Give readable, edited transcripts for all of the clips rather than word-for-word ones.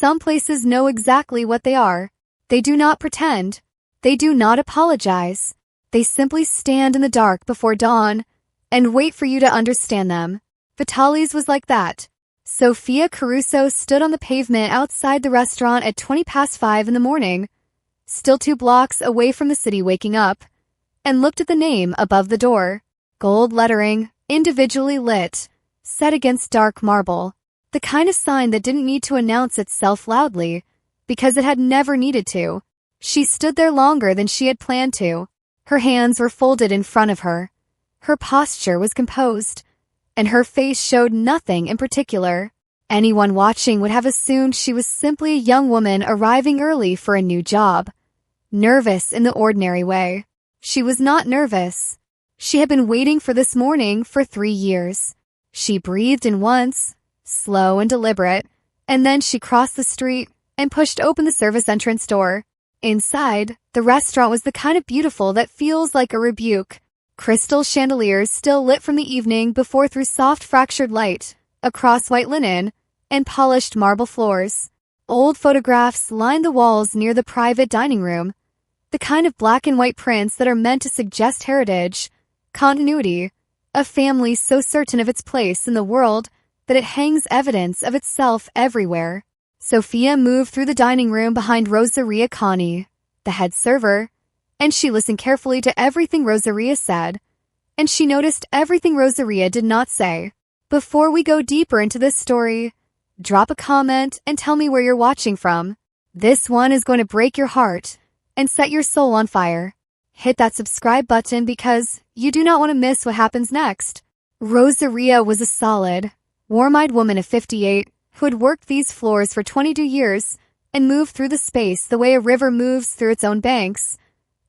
Some places know exactly what they are. They do not pretend. They do not apologize. They simply stand in the dark before dawn and wait for you to understand them. Vitali's was like that. Sophia Caruso stood on the pavement outside the restaurant at 5:20 in the morning, still 2 blocks away from the city waking up, and looked at the name above the door. Gold lettering, individually lit, set against dark marble. The kind of sign that didn't need to announce itself loudly, because it had never needed to. She stood there longer than she had planned to. Her hands were folded in front of her. Her posture was composed, and her face showed nothing in particular. Anyone watching would have assumed she was simply a young woman arriving early for a new job. Nervous in the ordinary way. She was not nervous. She had been waiting for this morning for 3 years. She breathed in once, slow and deliberate, and then she crossed the street and pushed open the service entrance door. Inside, the restaurant was the kind of beautiful that feels like a rebuke. Crystal chandeliers still lit from the evening before through soft fractured light, across white linen, and polished marble floors. Old photographs lined the walls near the private dining room, the kind of black and white prints that are meant to suggest heritage, continuity, a family so certain of its place in the world that it hangs evidence of itself everywhere. Sophia moved through the dining room behind Rosaria Connie, the head server, and she listened carefully to everything Rosaria said, and she noticed everything Rosaria did not say. Before we go deeper into this story, drop a comment and tell me where you're watching from. This one is going to break your heart and set your soul on fire. Hit that subscribe button because you do not want to miss what happens next. Rosaria was a solid, warm-eyed woman of 58 who had worked these floors for 22 years and moved through the space the way a river moves through its own banks,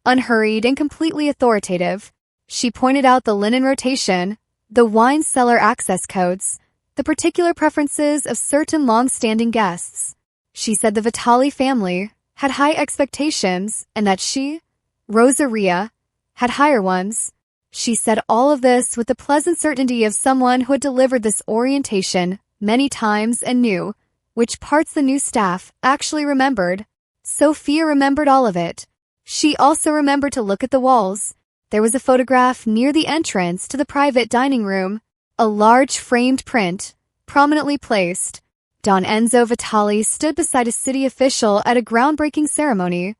unhurried and completely authoritative. She pointed out the linen rotation, the wine cellar access codes, the particular preferences of certain long-standing guests. She said the Vitali family had high expectations and that she, Rosaria, had higher ones. She said all of this with the pleasant certainty of someone who had delivered this orientation many times and knew which parts the new staff actually remembered. Sophia remembered all of it. She also remembered to look at the walls. There was a photograph near the entrance to the private dining room, a large framed print, prominently placed. Don Enzo Vitali stood beside a city official at a groundbreaking ceremony,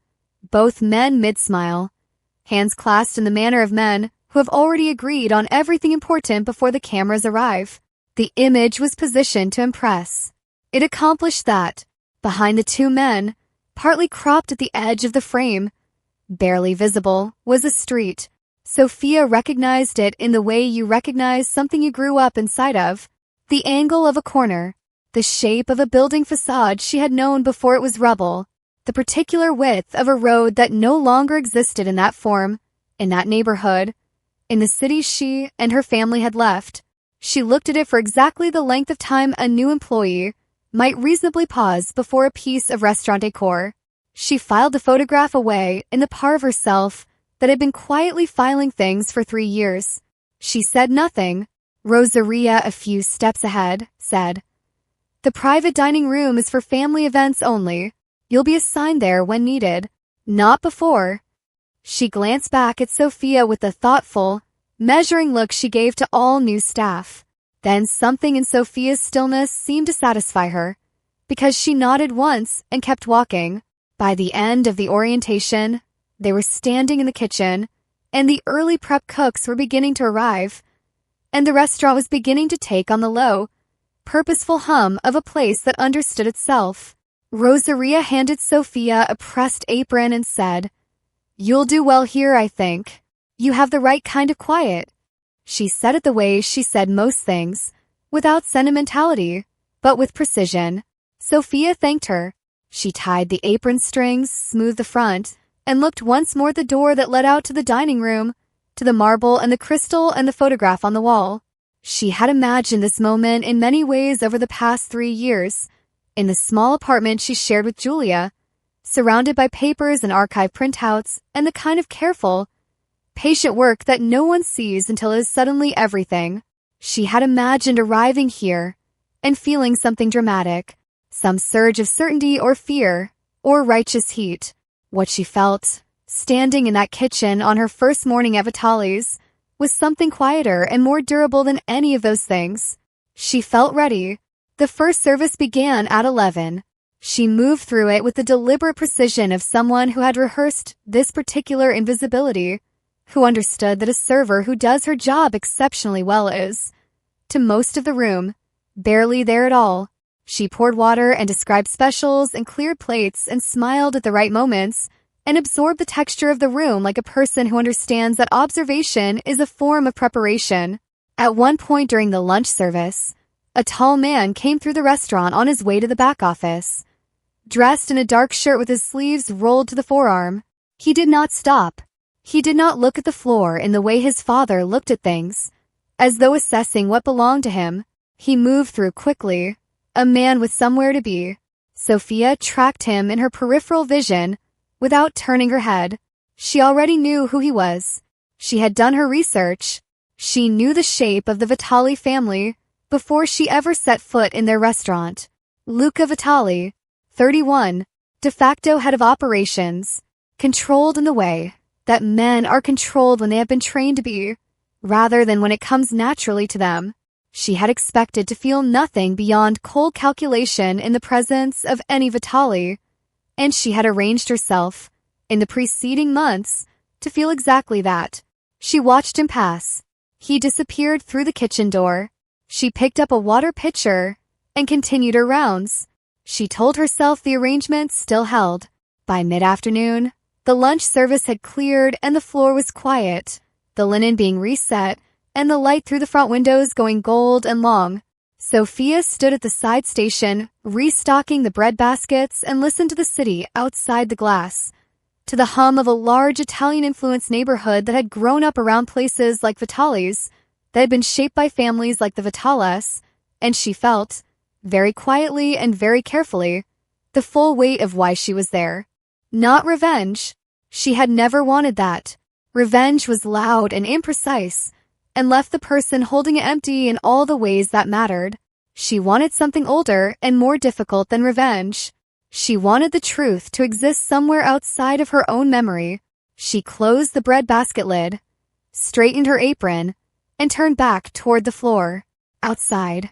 both men mid-smile, hands clasped in the manner of men who have already agreed on everything important before the cameras arrive. The image was positioned to impress. It accomplished that. Behind the 2 men, partly cropped at the edge of the frame, barely visible, was a street. Sophia recognized it in the way you recognize something you grew up inside of. The angle of a corner, the shape of a building facade she had known before it was rubble, the particular width of a road that no longer existed in that form, in that neighborhood, in the city she and her family had left. She looked at it for exactly the length of time a new employee might reasonably pause before a piece of restaurant decor. She filed the photograph away in the part of herself that had been quietly filing things for 3 years. She said nothing. Rosaria, a few steps ahead, said, "The private dining room is for family events only. You'll be assigned there when needed, not before." She glanced back at Sophia with the thoughtful, measuring look she gave to all new staff. Then something in Sophia's stillness seemed to satisfy her, because she nodded once and kept walking. By the end of the orientation, they were standing in the kitchen, and the early prep cooks were beginning to arrive, and the restaurant was beginning to take on the low, purposeful hum of a place that understood itself. Rosaria handed Sophia a pressed apron and said, "You'll do well here, I think. You have the right kind of quiet." She said it the way she said most things, without sentimentality, but with precision. Sophia thanked her. She tied the apron strings, smoothed the front, and looked once more at the door that led out to the dining room, to the marble and the crystal and the photograph on the wall. She had imagined this moment in many ways over the past 3 years, in the small apartment she shared with Julia, surrounded by papers and archive printouts and the kind of careful, patient work that no one sees until it is suddenly everything. She had imagined arriving here and feeling something dramatic, Some surge of certainty or fear, or righteous heat. What she felt, standing in that kitchen on her first morning at Vitali's, was something quieter and more durable than any of those things. She felt ready. The first service began at 11. She moved through it with the deliberate precision of someone who had rehearsed this particular invisibility, who understood that a server who does her job exceptionally well is, to most of the room, barely there at all. She poured water and described specials and cleared plates and smiled at the right moments and absorbed the texture of the room like a person who understands that observation is a form of preparation. At one point during the lunch service, a tall man came through the restaurant on his way to the back office. Dressed in a dark shirt with his sleeves rolled to the forearm, he did not stop. He did not look at the floor in the way his father looked at things, as though assessing what belonged to him. He moved through quickly, a man with somewhere to be. Sophia tracked him in her peripheral vision without turning her head. She already knew who he was. She had done her research. She knew the shape of the Vitali family before she ever set foot in their restaurant. Luca Vitali, 31, de facto head of operations, controlled in the way that men are controlled when they have been trained to be, rather than when it comes naturally to them. She had expected to feel nothing beyond cold calculation in the presence of any Vitali, and she had arranged herself, in the preceding months, to feel exactly that. She watched him pass. He disappeared through the kitchen door. She picked up a water pitcher and continued her rounds. She told herself the arrangement still held. By mid-afternoon, the lunch service had cleared and the floor was quiet, the linen being reset and the light through the front windows going gold and long. Sophia stood at the side station, restocking the bread baskets, and listened to the city outside the glass, to the hum of a large Italian-influenced neighborhood that had grown up around places like Vitali's, that had been shaped by families like the Vitales, and she felt, very quietly and very carefully, the full weight of why she was there. Not revenge. She had never wanted that. Revenge was loud and imprecise, and left the person holding it empty in all the ways that mattered. She wanted something older and more difficult than revenge. She wanted the truth to exist somewhere outside of her own memory. She closed the bread basket lid, straightened her apron, and turned back toward the floor. Outside,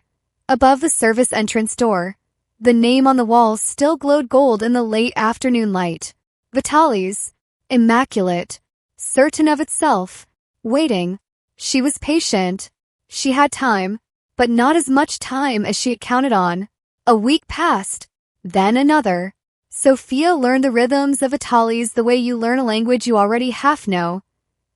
above the service entrance door, the name on the wall still glowed gold in the late afternoon light. Vitali's, immaculate, certain of itself, waiting. She was patient. She had time, but not as much time as she had counted on. A week passed, then another. Sophia learned the rhythms of Vitali's the way you learn a language you already half know,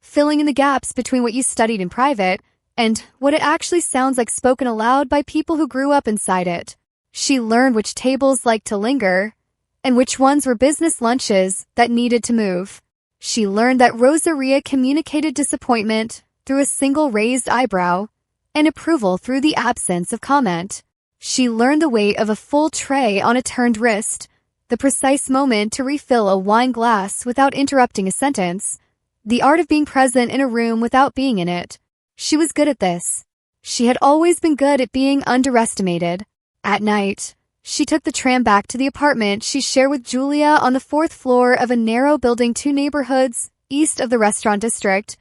filling in the gaps between what you studied in private and what it actually sounds like spoken aloud by people who grew up inside it. She learned which tables liked to linger, and which ones were business lunches that needed to move. She learned that Rosaria communicated disappointment through a single raised eyebrow, and approval through the absence of comment. She learned the weight of a full tray on a turned wrist, the precise moment to refill a wine glass without interrupting a sentence, the art of being present in a room without being in it. She was good at this. She had always been good at being underestimated. At night, she took the tram back to the apartment she shared with Julia on the 4th floor of a narrow building 2 neighborhoods east of the restaurant district,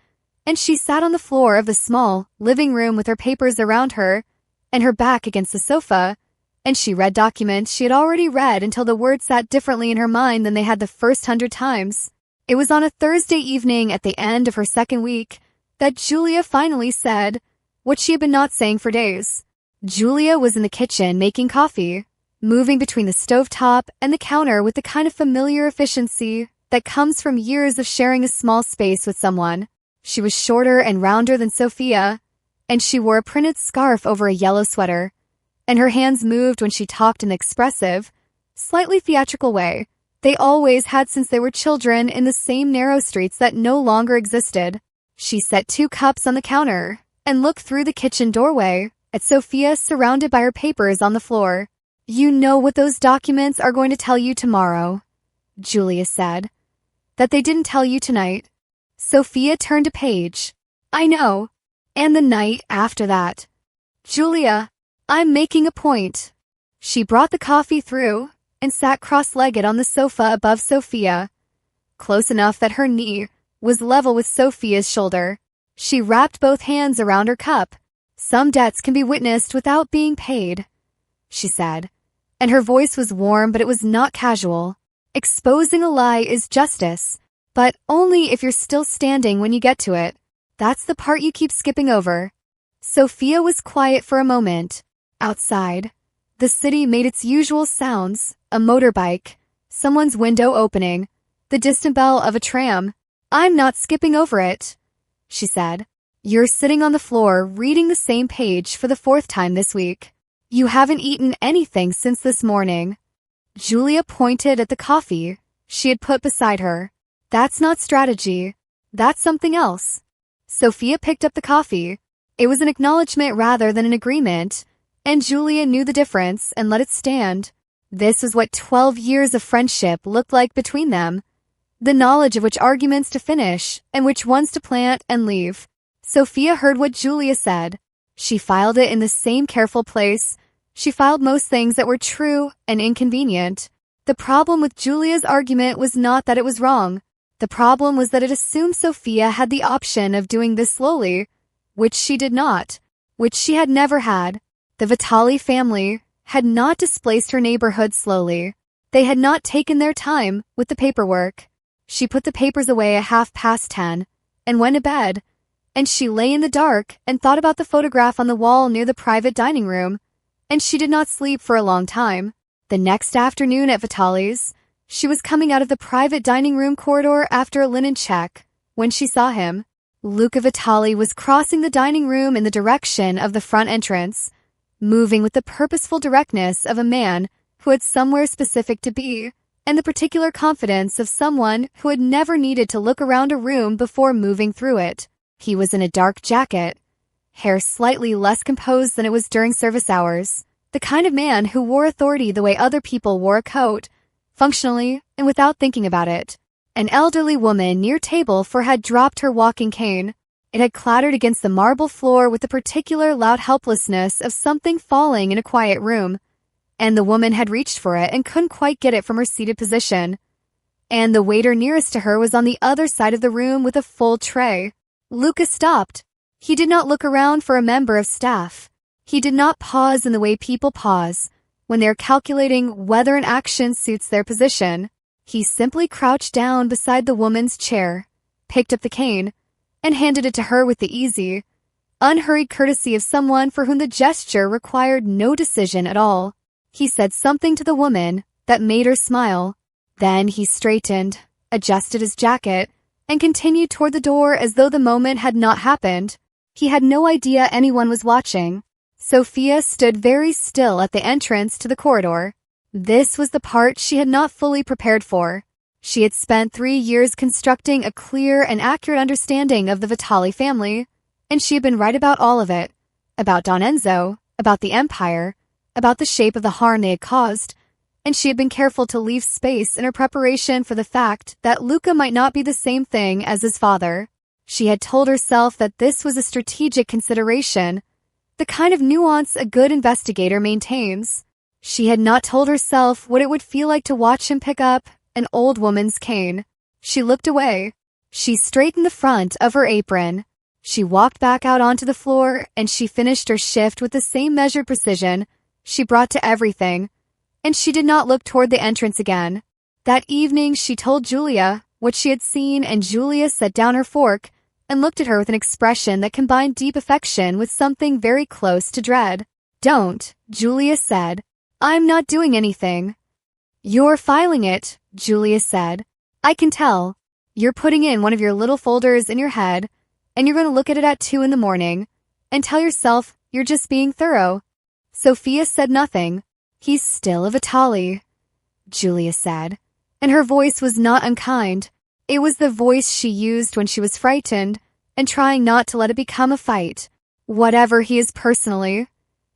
and she sat on the floor of the small living room with her papers around her and her back against the sofa, and she read documents she had already read until the words sat differently in her mind than they had the first 100 times. It was on a Thursday evening at the end of her 2nd week that Julia finally said what she had been not saying for days. Julia was in the kitchen making coffee, moving between the stovetop and the counter with the kind of familiar efficiency that comes from years of sharing a small space with someone. She was shorter and rounder than Sophia, and she wore a printed scarf over a yellow sweater, and her hands moved when she talked in an expressive, slightly theatrical way they always had since they were children in the same narrow streets that no longer existed. She set 2 cups on the counter and looked through the kitchen doorway at Sophia surrounded by her papers on the floor. "You know what those documents are going to tell you tomorrow," Julia said. "That they didn't tell you tonight." Sophia turned a page. "I know. And the night after that." "Julia, I'm making a point." She brought the coffee through and sat cross-legged on the sofa above Sophia, close enough that her knee was level with Sophia's shoulder. She wrapped both hands around her cup. "Some debts can be witnessed without being paid," she said, and her voice was warm, but it was not casual. "Exposing a lie is justice, but only if you're still standing when you get to it. That's the part you keep skipping over." Sophia was quiet for a moment. Outside, the city made its usual sounds: a motorbike, someone's window opening, the distant bell of a tram. "I'm not skipping over it," she said. "You're sitting on the floor reading the same page for the 4th time this week. You haven't eaten anything since this morning." Julia pointed at the coffee she had put beside her. "That's not strategy. That's something else." Sophia picked up the coffee. It was an acknowledgement rather than an agreement, and Julia knew the difference and let it stand. This was what 12 years of friendship looked like between them. The knowledge of which arguments to finish and which ones to plant and leave. Sophia heard what Julia said. She filed it in the same careful place. She filed most things that were true and inconvenient. The problem with Julia's argument was not that it was wrong. The problem was that it assumed Sophia had the option of doing this slowly, which she did not, which she had never had. The Vitali family had not displaced her neighborhood slowly. They had not taken their time with the paperwork. She put the papers away at 10:30 and went to bed, and she lay in the dark and thought about the photograph on the wall near the private dining room, and she did not sleep for a long time. The next afternoon at Vitali's, she was coming out of the private dining room corridor after a linen check when she saw him. Luca Vitali was crossing the dining room in the direction of the front entrance, moving with the purposeful directness of a man who had somewhere specific to be, and the particular confidence of someone who had never needed to look around a room before moving through it. He was in a dark jacket, hair slightly less composed than it was during service hours, the kind of man who wore authority the way other people wore a coat, functionally and without thinking about it. An elderly woman near table had dropped her walking cane. It had clattered against the marble floor with the particular loud helplessness of something falling in a quiet room, and the woman had reached for it and couldn't quite get it from her seated position. And the waiter nearest to her was on the other side of the room with a full tray. Luca stopped. He did not look around for a member of staff. He did not pause in the way people pause when they are calculating whether an action suits their position. He simply crouched down beside the woman's chair, picked up the cane, and handed it to her with the easy, unhurried courtesy of someone for whom the gesture required no decision at all. He said something to the woman that made her smile. Then he straightened, adjusted his jacket, and continued toward the door as though the moment had not happened. He had no idea anyone was watching. Sophia stood very still at the entrance to the corridor. This was the part she had not fully prepared for. She had spent 3 years constructing a clear and accurate understanding of the Vitali family, and she had been right about all of it. About Don Enzo, about the empire, about the shape of the harm they had caused, and she had been careful to leave space in her preparation for the fact that Luca might not be the same thing as his father. She had told herself that this was a strategic consideration, the kind of nuance a good investigator maintains. She had not told herself what it would feel like to watch him pick up an old woman's cane. She looked away. She straightened the front of her apron. She walked back out onto the floor, and she finished her shift with the same measured precision she brought to everything, and she did not look toward the entrance again. That evening she told Julia what she had seen, and Julia set down her fork and looked at her with an expression that combined deep affection with something very close to dread. "Don't," Julia said. "I'm not doing anything." "You're filing it," Julia said. "I can tell. You're putting in one of your little folders in your head, and you're going to look at it at 2 in the morning and tell yourself you're just being thorough." Sophia said nothing. "He's still a Vitali," Julia said, and her voice was not unkind. It was the voice she used when she was frightened and trying not to let it become a fight. "Whatever he is personally,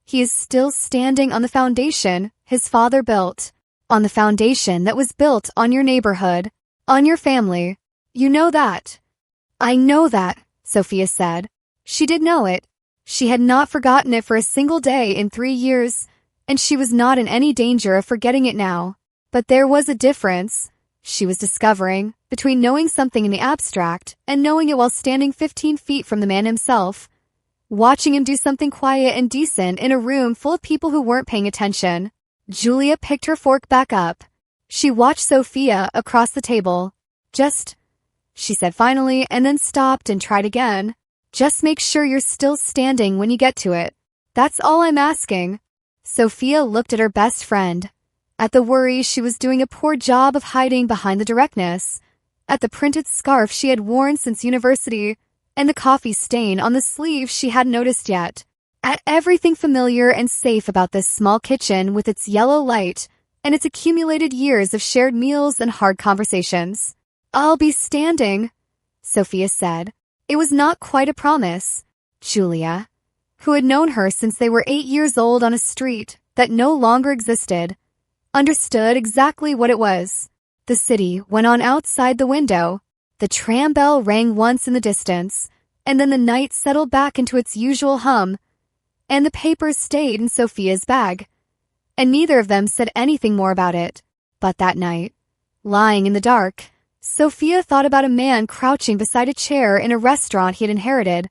he is still standing on the foundation his father built, on the foundation that was built on your neighborhood, on your family. You know that." "I know that," Sophia said. She did know it. She had not forgotten it for a single day in 3 years, and she was not in any danger of forgetting it now. But there was a difference, she was discovering, between knowing something in the abstract and knowing it while standing 15 feet from the man himself, watching him do something quiet and decent in a room full of people who weren't paying attention. Julia picked her fork back up. She watched Sophia across the table. Just, she said finally, and then stopped and tried again. Just make sure you're still standing when you get to it. That's all I'm asking. Sophia looked at her best friend. At the worry she was doing a poor job of hiding behind the directness. At the printed scarf she had worn since university, and the coffee stain on the sleeve she hadn't noticed yet. At everything familiar and safe about this small kitchen with its yellow light and its accumulated years of shared meals and hard conversations. I'll be standing, Sophia said. It was not quite a promise. Julia, who had known her since they were 8 years old on a street that no longer existed, understood exactly what it was. The city went on outside the window. The tram bell rang once in the distance, and then the night settled back into its usual hum, and the papers stayed in Sophia's bag. And neither of them said anything more about it. But that night, lying in the dark, Sophia thought about a man crouching beside a chair in a restaurant he had inherited,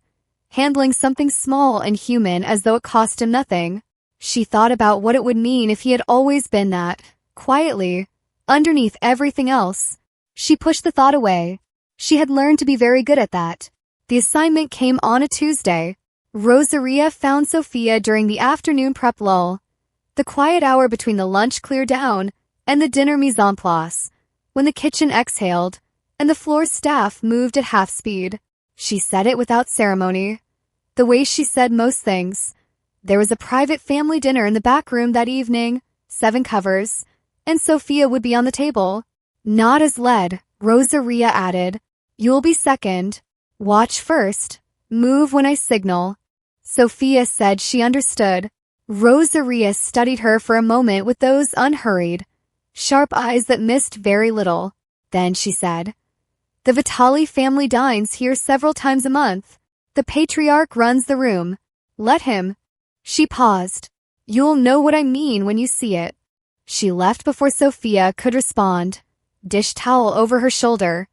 handling something small and human as though it cost him nothing. She thought about what it would mean if he had always been that, quietly, underneath everything else. She pushed the thought away. She had learned to be very good at that. The assignment came on a Tuesday. Rosaria found Sophia during the afternoon prep lull, the quiet hour between the lunch clear down and the dinner mise en place, when the kitchen exhaled and the floor staff moved at half speed. She said it without ceremony, the way she said most things. There was a private family dinner in the back room that evening, 7 covers, and Sophia would be on the table. Not as led, Rosaria added. You'll be second. Watch first. Move when I signal. Sophia said she understood. Rosaria studied her for a moment with those unhurried, sharp eyes that missed very little. Then she said, The Vitali family dines here several times a month. The patriarch runs the room. Let him. She paused. You'll know what I mean when you see it. She left before Sophia could respond. Dish towel over her shoulder.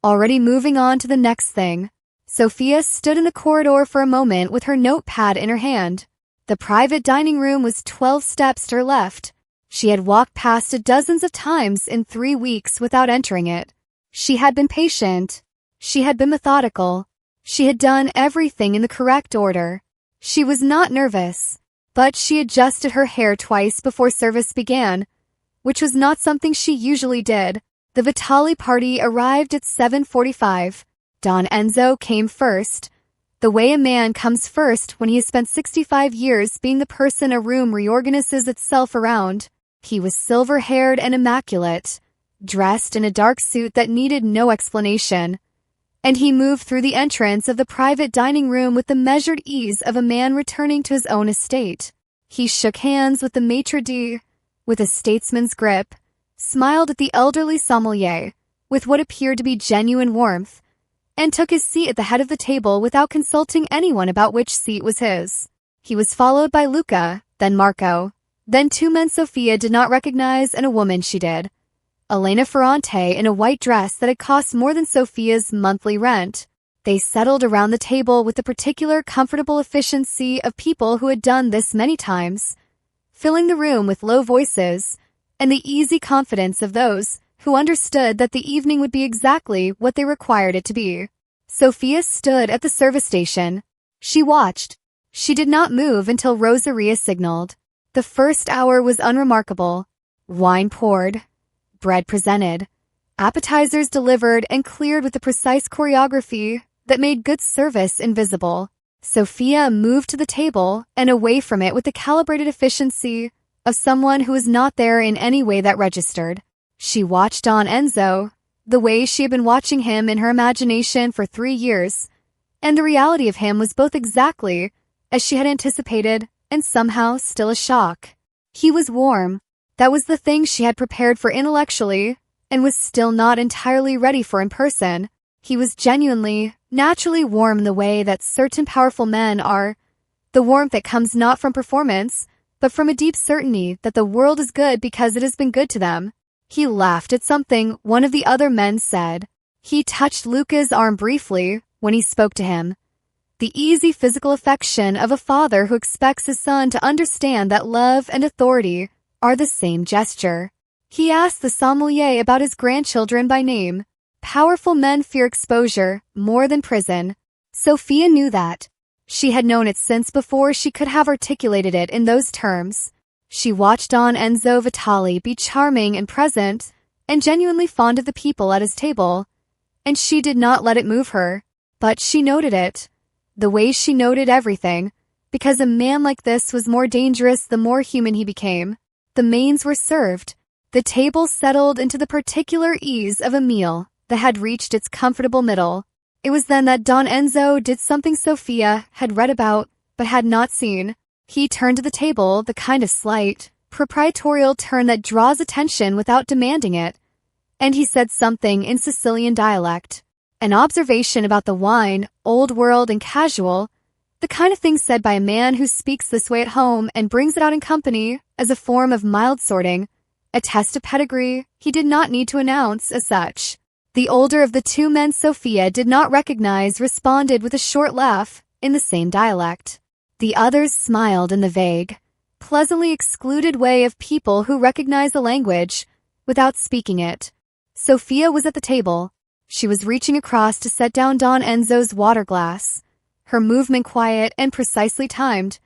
Already moving on to the next thing. Sophia stood in the corridor for a moment with her notepad in her hand. The private dining room was 12 steps to her left. She had walked past it dozens of times in 3 weeks without entering it. She had been patient. She had been methodical. She had done everything in the correct order. She was not nervous, but she adjusted her hair twice before service began, which was not something she usually did. The Vitali party arrived at 7:45. Don Enzo came first, the way a man comes first when he has spent 65 years being the person a room reorganizes itself around. He was silver-haired and immaculate, dressed in a dark suit that needed no explanation, and he moved through the entrance of the private dining room with the measured ease of a man returning to his own estate. He shook hands with the maitre d', with a statesman's grip, smiled at the elderly sommelier with what appeared to be genuine warmth, and took his seat at the head of the table without consulting anyone about which seat was his. He was followed by Luca, then Marco, then 2 men Sophia did not recognize and a woman she did. Elena Ferrante in a white dress that had cost more than Sophia's monthly rent. They settled around the table with the particular comfortable efficiency of people who had done this many times, filling the room with low voices, and the easy confidence of those who understood that the evening would be exactly what they required it to be. Sophia stood at the service station. She watched. She did not move until Rosaria signaled. The first hour was unremarkable. Wine poured, bread presented, appetizers delivered and cleared with the precise choreography that made good service invisible. Sophia moved to the table and away from it with the calibrated efficiency of someone who was not there in any way that registered. She watched Don Enzo, the way she had been watching him in her imagination for 3 years, and the reality of him was both exactly as she had anticipated and somehow still a shock. He was warm. That was the thing she had prepared for intellectually and was still not entirely ready for in person. He was genuinely, naturally warm in the way that certain powerful men are, the warmth that comes not from performance, but from a deep certainty that the world is good because it has been good to them. He laughed at something one of the other men said. He touched Luca's arm briefly when he spoke to him. The easy physical affection of a father who expects his son to understand that love and authority are the same gesture. He asked the sommelier about his grandchildren by name. Powerful men fear exposure more than prison. Sophia knew that. She had known it since before she could have articulated it in those terms. She watched Don Enzo Vitali be charming and present and genuinely fond of the people at his table, and she did not let it move her, but she noted it, the way she noted everything, because a man like this was more dangerous the more human he became. The mains were served. The table settled into the particular ease of a meal that had reached its comfortable middle. It was then that Don Enzo did something Sophia had read about but had not seen. He turned to the table, the kind of slight, proprietorial turn that draws attention without demanding it, and he said something in Sicilian dialect. An observation about the wine, old world and casual, the kind of thing said by a man who speaks this way at home and brings it out in company as a form of mild sorting, a test of pedigree he did not need to announce as such. The older of the two men Sophia did not recognize responded with a short laugh in the same dialect. The others smiled in the vague, pleasantly excluded way of people who recognize a language without speaking it. Sophia was at the table. She was reaching across to set down Don Enzo's water glass, her movement quiet and precisely timed,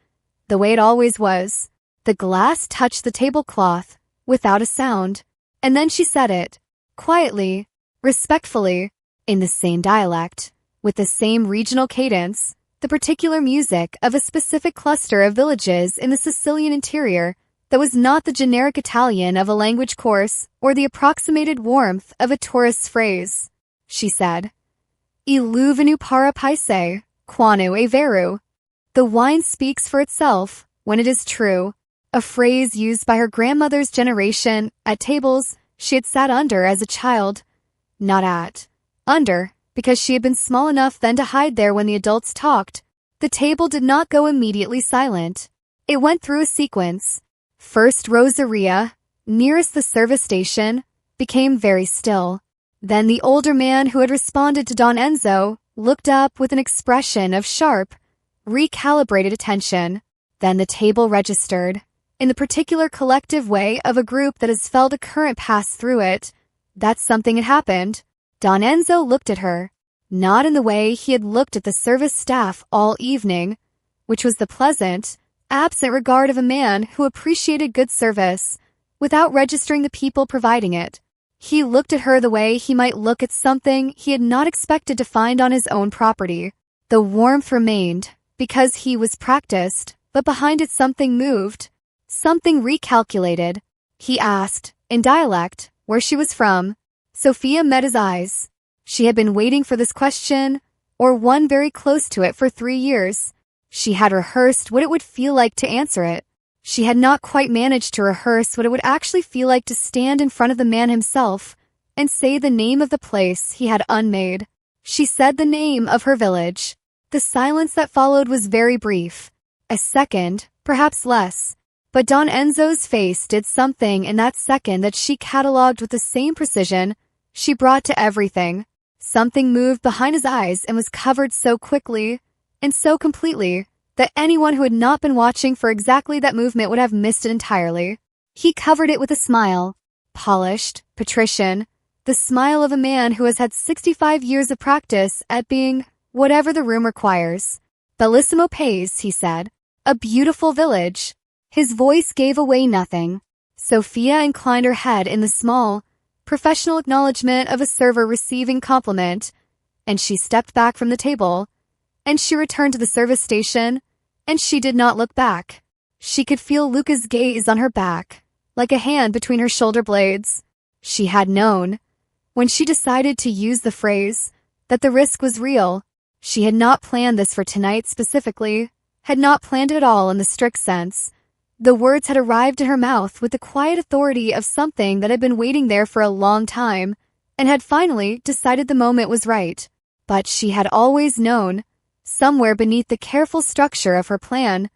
the way it always was. The glass touched the tablecloth without a sound, and then she said it, quietly, respectfully, in the same dialect, with the same regional cadence, the particular music of a specific cluster of villages in the Sicilian interior that was not the generic Italian of a language course or the approximated warmth of a tourist's phrase. She said, "Il venu para paese, quando è vero." The wine speaks for itself when it is true, a phrase used by her grandmother's generation at tables she had sat under as a child. Not at. Under, because she had been small enough then to hide there when the adults talked. The table did not go immediately silent. It went through a sequence. First Rosaria, nearest the service station, became very still. Then the older man who had responded to Don Enzo looked up with an expression of sharp, recalibrated attention. Then the table registered, in the particular collective way of a group that has felt a current pass through it, that something had happened. Don Enzo looked at her, not in the way he had looked at the service staff all evening, which was the pleasant, absent regard of a man who appreciated good service, without registering the people providing it. He looked at her the way he might look at something he had not expected to find on his own property. The warmth remained, because he was practiced, but behind it something moved, something recalculated. He asked, in dialect, where she was from. Sophia met his eyes. She had been waiting for this question, or one very close to it, for 3 years. She had rehearsed what it would feel like to answer it. She had not quite managed to rehearse what it would actually feel like to stand in front of the man himself and say the name of the place he had unmade. She said the name of her village. The silence that followed was very brief. A second, perhaps less. But Don Enzo's face did something in that second that she catalogued with the same precision she brought to everything. Something moved behind his eyes and was covered so quickly and so completely that anyone who had not been watching for exactly that movement would have missed it entirely. He covered it with a smile, polished, patrician, the smile of a man who has had 65 years of practice at being whatever the room requires. Bellissimo Paese, he said. A beautiful village. His voice gave away nothing. Sophia inclined her head in the small, professional acknowledgement of a server receiving compliment, and she stepped back from the table, and she returned to the service station, and she did not look back. She could feel Luca's gaze on her back, like a hand between her shoulder blades. She had known, when she decided to use the phrase, that the risk was real. She had not planned this for tonight specifically, had not planned it at all in the strict sense. The words had arrived in her mouth with the quiet authority of something that had been waiting there for a long time, and had finally decided the moment was right. But she had always known, somewhere beneath the careful structure of her plan,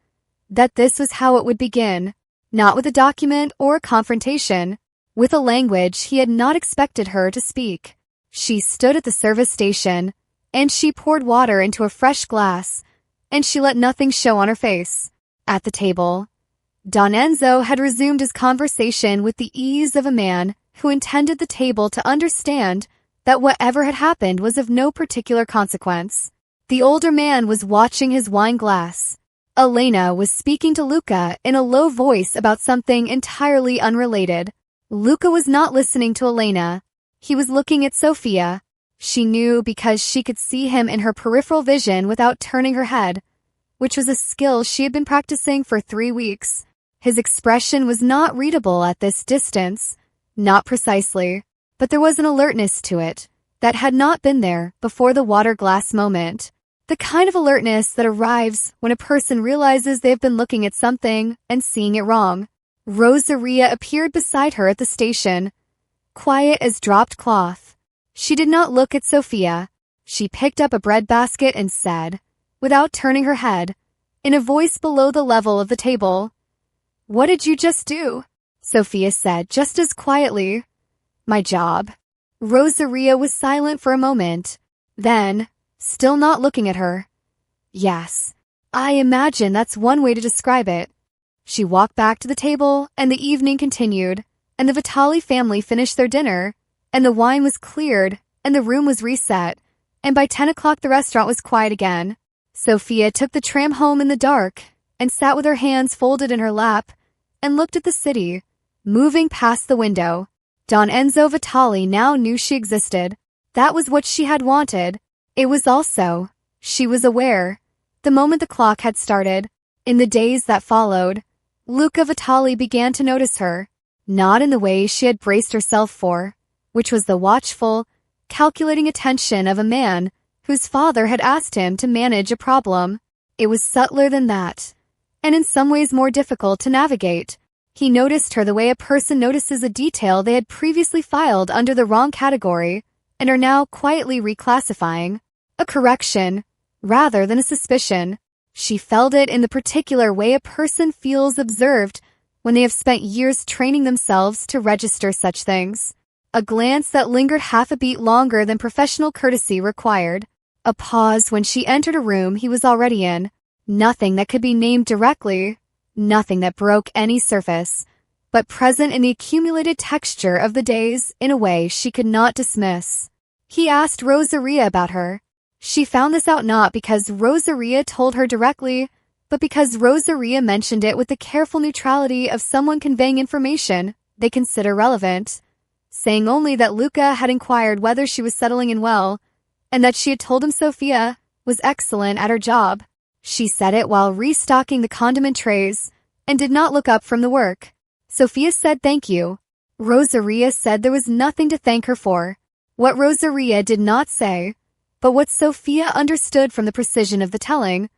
that this was how it would begin, not with a document or a confrontation, with a language he had not expected her to speak. She stood at the service station, and she poured water into a fresh glass, and she let nothing show on her face. At the table, Don Enzo had resumed his conversation with the ease of a man who intended the table to understand that whatever had happened was of no particular consequence. The older man was watching his wine glass. Elena was speaking to Luca in a low voice about something entirely unrelated. Luca was not listening to Elena. He was looking at Sofia. She knew because she could see him in her peripheral vision without turning her head, which was a skill she had been practicing for 3 weeks. His expression was not readable at this distance, not precisely, but there was an alertness to it that had not been there before the water glass moment. The kind of alertness that arrives when a person realizes they've been looking at something and seeing it wrong. Rosaria appeared beside her at the station, quiet as dropped cloth. She did not look at Sofia. She picked up a bread basket and said, without turning her head, in a voice below the level of the table, "What did you just do?" Sofia said just as quietly, "My job." Rosaria was silent for a moment. Then, still not looking at her, "Yes, I imagine that's one way to describe it." She walked back to the table, and the evening continued, and the Vitali family finished their dinner, and the wine was cleared, and the room was reset, and by 10 o'clock the restaurant was quiet again. Sofia took the tram home in the dark, and sat with her hands folded in her lap, and looked at the city, moving past the window. Don Enzo Vitali now knew she existed. That was what she had wanted. It was also, she was aware, the moment the clock had started. In the days that followed, Luca Vitali began to notice her, not in the way she had braced herself for, which was the watchful, calculating attention of a man whose father had asked him to manage a problem. It was subtler than that, and in some ways more difficult to navigate. He noticed her the way a person notices a detail they had previously filed under the wrong category and are now quietly reclassifying. A correction, rather than a suspicion. She felt it in the particular way a person feels observed when they have spent years training themselves to register such things. A glance that lingered half a beat longer than professional courtesy required. A pause when she entered a room he was already in. Nothing that could be named directly, nothing that broke any surface, but present in the accumulated texture of the days in a way she could not dismiss. He asked Rosaria about her. She found this out not because Rosaria told her directly, but because Rosaria mentioned it with the careful neutrality of someone conveying information they consider relevant, saying only that Luca had inquired whether she was settling in well, and that she had told him Sofia was excellent at her job. She said it while restocking the condiment trays, and did not look up from the work. Sofia said thank you. Rosaria said there was nothing to thank her for. What Rosaria did not say, but what Sofia understood from the precision of the telling,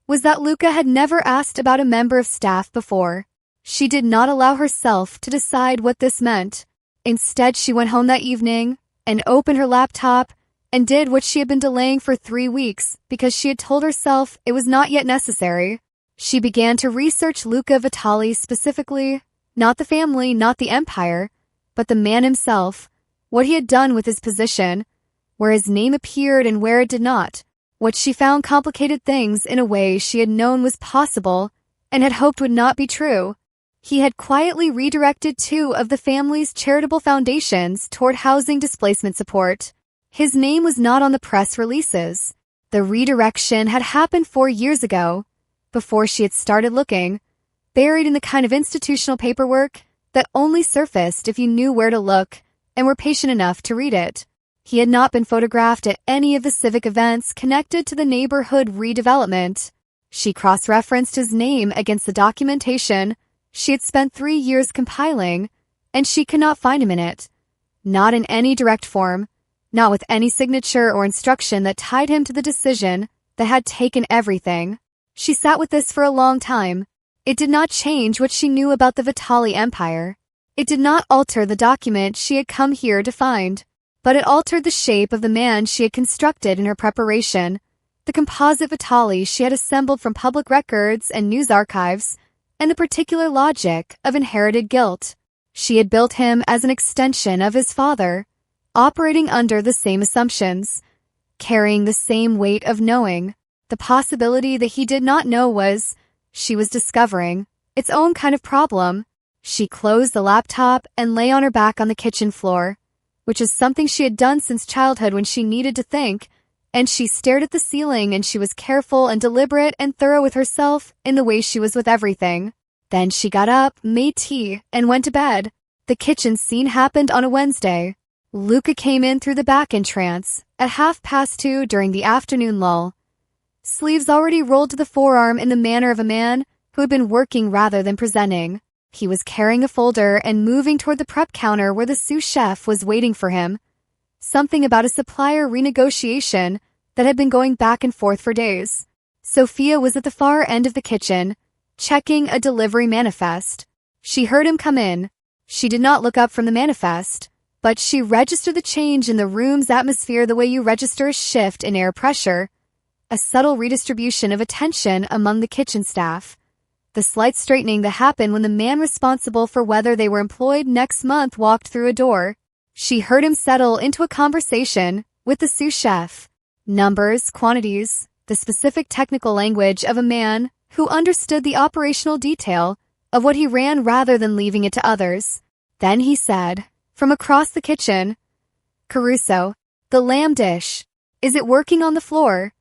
was that Luca had never asked about a member of staff before. She did not allow herself to decide what this meant. Instead, she went home that evening and opened her laptop and did what she had been delaying for 3 weeks because she had told herself it was not yet necessary. She began to research Luca Vitali specifically, not the family, not the empire, but the man himself, what he had done with his position, where his name appeared and where it did not. What she found complicated things in a way she had known was possible and had hoped would not be true. He had quietly redirected 2 of the family's charitable foundations toward housing displacement support. His name was not on the press releases. The redirection had happened 4 years ago, before she had started looking, buried in the kind of institutional paperwork that only surfaced if you knew where to look and were patient enough to read it. He had not been photographed at any of the civic events connected to the neighborhood redevelopment. She cross-referenced his name against the documentation she had spent 3 years compiling, and she could not find him in it. Not in any direct form, not with any signature or instruction that tied him to the decision that had taken everything. She sat with this for a long time. It did not change what she knew about the Vitali Empire. It did not alter the document she had come here to find, but it altered the shape of the man she had constructed in her preparation, the composite Vitali she had assembled from public records and news archives, and the particular logic of inherited guilt. She had built him as an extension of his father, operating under the same assumptions, carrying the same weight of knowing. The possibility that he did not know was, she was discovering, its own kind of problem. She closed the laptop and lay on her back on the kitchen floor, which is something she had done since childhood when she needed to think, and she stared at the ceiling and she was careful and deliberate and thorough with herself in the way she was with everything. Then she got up, made tea, and went to bed. The kitchen scene happened on a Wednesday. Luca came in through the back entrance at 2:30 during the afternoon lull. Sleeves already rolled to the forearm in the manner of a man who had been working rather than presenting. He was carrying a folder and moving toward the prep counter where the sous chef was waiting for him. Something about a supplier renegotiation that had been going back and forth for days. Sophia was at the far end of the kitchen, checking a delivery manifest. She heard him come in. She did not look up from the manifest, but she registered the change in the room's atmosphere the way you register a shift in air pressure, a subtle redistribution of attention among the kitchen staff. The slight straightening that happened when the man responsible for whether they were employed next month walked through a door. She heard him settle into a conversation with the sous chef. Numbers, quantities, the specific technical language of a man who understood the operational detail of what he ran rather than leaving it to others. Then he said, from across the kitchen, "Caruso, the lamb dish. Is it working on the floor?"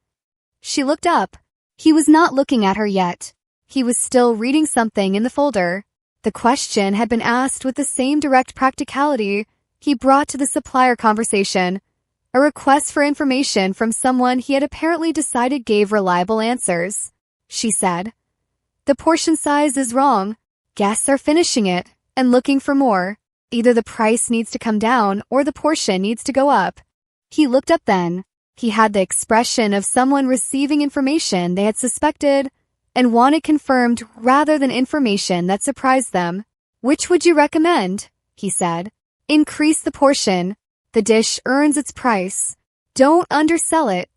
She looked up. He was not looking at her yet. He was still reading something in the folder. The question had been asked with the same direct practicality he brought to the supplier conversation, a request for information from someone he had apparently decided gave reliable answers. She said, "The portion size is wrong. Guests are finishing it and looking for more. Either the price needs to come down or the portion needs to go up." He looked up then. He had the expression of someone receiving information they had suspected and wanted confirmed rather than information that surprised them. "Which would you recommend?" he said. "Increase the portion. The dish earns its price. Don't undersell it."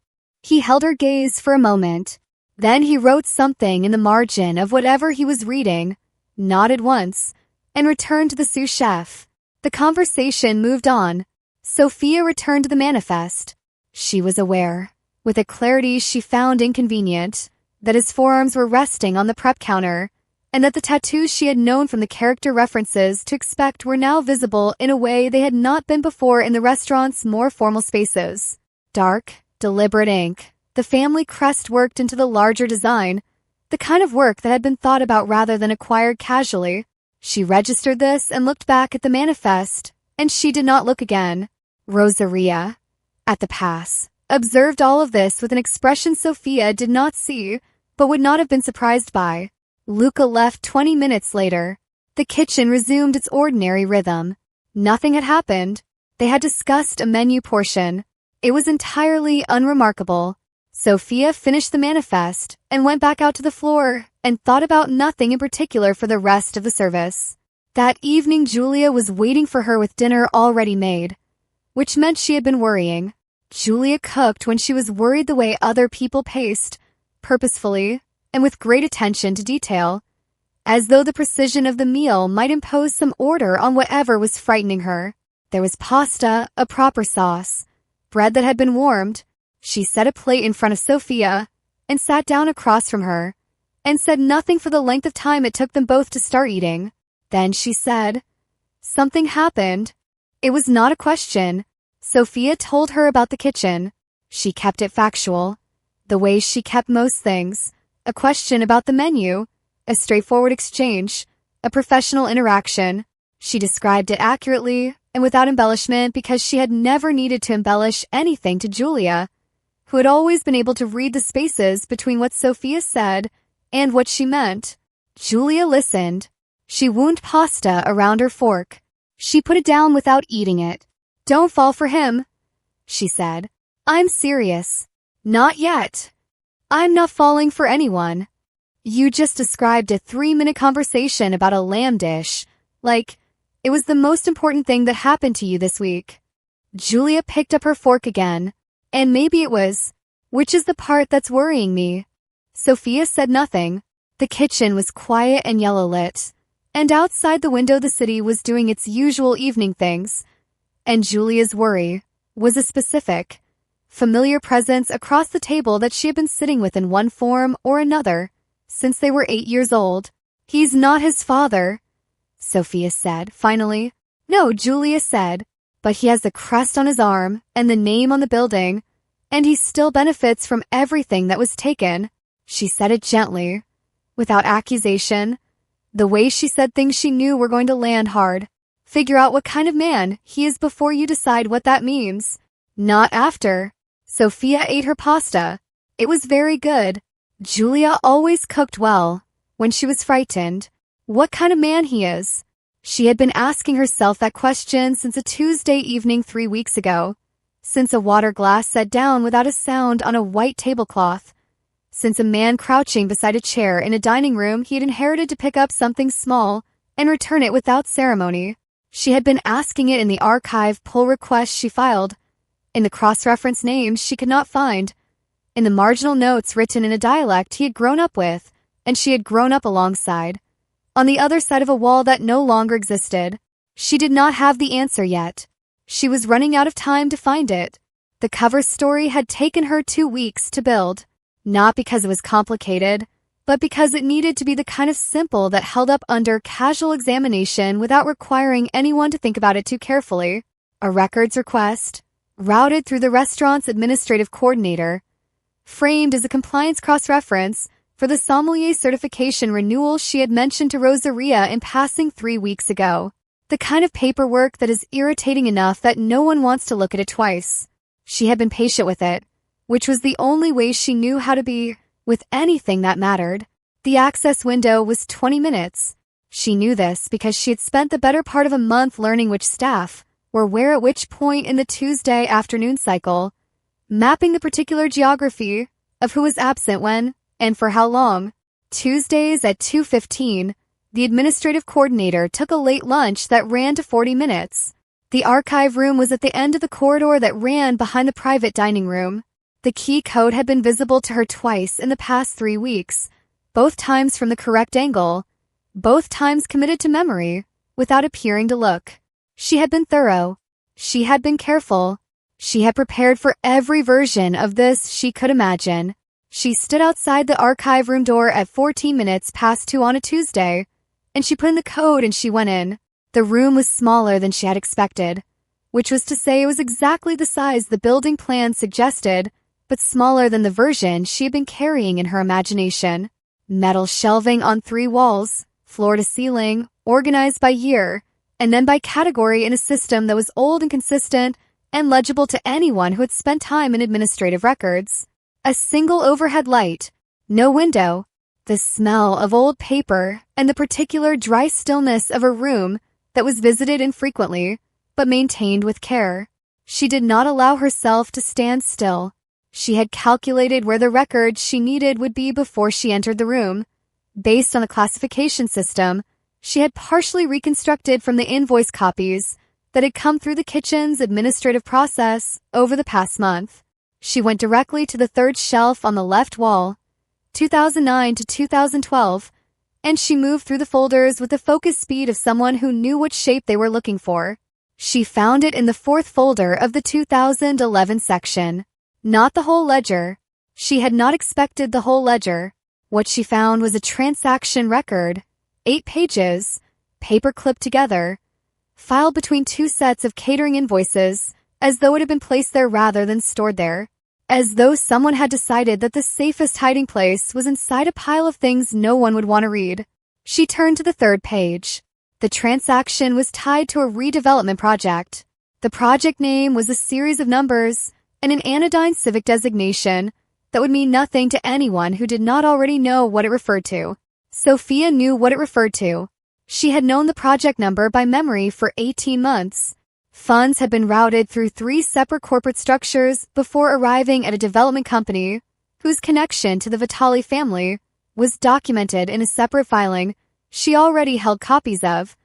He held her gaze for a moment. Then he wrote something in the margin of whatever he was reading, nodded once, and returned to the sous chef. The conversation moved on. Sophia returned to the manifest. She was aware, with a clarity she found inconvenient, that his forearms were resting on the prep counter, and that the tattoos she had known from the character references to expect were now visible in a way they had not been before in the restaurant's more formal spaces. Dark, deliberate ink, the family crest worked into the larger design, the kind of work that had been thought about rather than acquired casually. She registered this and looked back at the manifest, and she did not look again. Rosaria, at the pass, observed all of this with an expression Sophia did not see, but would not have been surprised by. Luca left 20 minutes later. The kitchen resumed its ordinary rhythm. Nothing had happened. They had discussed a menu portion. It was entirely unremarkable. Sophia finished the manifest and went back out to the floor and thought about nothing in particular for the rest of the service. That evening Julia was waiting for her with dinner already made, which meant she had been worrying. Julia cooked when she was worried the way other people paced, purposefully and with great attention to detail, as though the precision of the meal might impose some order on whatever was frightening her. There was pasta, a proper sauce, bread that had been warmed. She set a plate in front of Sophia and sat down across from her and said nothing for the length of time it took them both to start eating. Then she said, "Something happened." It was not a question. Sophia told her about the kitchen. She kept it factual, the way she kept most things. A question about the menu, a straightforward exchange, a professional interaction. She described it accurately and without embellishment because she had never needed to embellish anything to Julia, who had always been able to read the spaces between what Sophia said and what she meant. Julia listened. She wound pasta around her fork. She put it down without eating it. "Don't fall for him," she said. "I'm serious." "Not yet. I'm not falling for anyone. You just described a 3-minute conversation about a lamb dish, like it was the most important thing that happened to you this week." Julia picked up her fork again. "And maybe it was. Which is the part that's worrying me? Sophia said nothing. The kitchen was quiet and yellow-lit, and outside the window the city was doing its usual evening things. And Julia's worry was a specific, familiar presence across the table that she had been sitting with in one form or another since they were 8 years old. He's not his father, Sophia said, finally. No, Julia said, but he has the crest on his arm and the name on the building, and he still benefits from everything that was taken. She said it gently, without accusation. The way she said things she knew were going to land hard. Figure out what kind of man he is before you decide what that means. Not after. Sophia ate her pasta. It was very good. Julia always cooked well. When she was frightened, what kind of man he is? She had been asking herself that question since a Tuesday evening 3 weeks ago. Since a water glass set down without a sound on a white tablecloth. Since a man crouching beside a chair in a dining room he had inherited to pick up something small and return it without ceremony. She had been asking it in the archive pull request she filed. In the cross-reference names she could not find. In the marginal notes written in a dialect he had grown up with, and she had grown up alongside. On the other side of a wall that no longer existed. She did not have the answer yet. She was running out of time to find it. The cover story had taken her 2 weeks to build. Not because it was complicated, but because it needed to be the kind of simple that held up under casual examination without requiring anyone to think about it too carefully. A records request, routed through the restaurant's administrative coordinator, framed as a compliance cross-reference for the sommelier certification renewal she had mentioned to Rosaria in passing 3 weeks ago. The kind of paperwork that is irritating enough that no one wants to look at it twice. She had been patient with it, which was the only way she knew how to be with anything that mattered. The access window was 20 minutes. She knew this because she had spent the better part of a month learning which staff were where at which point in the Tuesday afternoon cycle, mapping the particular geography of who was absent when and for how long. Tuesdays at 2:15, the administrative coordinator took a late lunch that ran to 40 minutes. The archive room was at the end of the corridor that ran behind the private dining room. The key code had been visible to her twice in the past 3 weeks, both times from the correct angle, both times committed to memory, without appearing to look. She had been thorough. She had been careful. She had prepared for every version of this she could imagine. She stood outside the archive room door at 14 minutes past 2 on a Tuesday, and she put in the code and she went in. The room was smaller than she had expected, which was to say it was exactly the size the building plan suggested, but smaller than the version she had been carrying in her imagination. Metal shelving on 3 walls, floor to ceiling, organized by year, and then by category in a system that was old and consistent and legible to anyone who had spent time in administrative records. A single overhead light, no window, the smell of old paper, and the particular dry stillness of a room that was visited infrequently, but maintained with care. She did not allow herself to stand still. She had calculated where the records she needed would be before she entered the room. Based on the classification system, she had partially reconstructed from the invoice copies that had come through the kitchen's administrative process over the past month. She went directly to the 3rd shelf on the left wall, 2009 to 2012, and she moved through the folders with the focused speed of someone who knew what shape they were looking for. She found it in the 4th folder of the 2011 section. Not the whole ledger. She had not expected the whole ledger. What she found was a transaction record, 8 pages, paper clipped together, filed between 2 sets of catering invoices, as though it had been placed there rather than stored there. As though someone had decided that the safest hiding place was inside a pile of things no one would want to read. She turned to the 3rd page. The transaction was tied to a redevelopment project. The project name was a series of numbers and an anodyne civic designation that would mean nothing to anyone who did not already know what it referred to. Sophia knew what it referred to. She had known the project number by memory for 18 months. Funds had been routed through 3 separate corporate structures before arriving at a development company whose connection to the Vitali family was documented in a separate filing she already held copies of,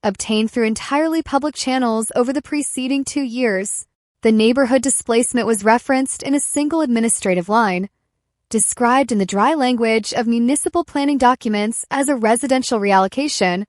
obtained through entirely public channels over the preceding 2 years. The neighborhood displacement was referenced in a single administrative line, described in the dry language of municipal planning documents as a residential reallocation,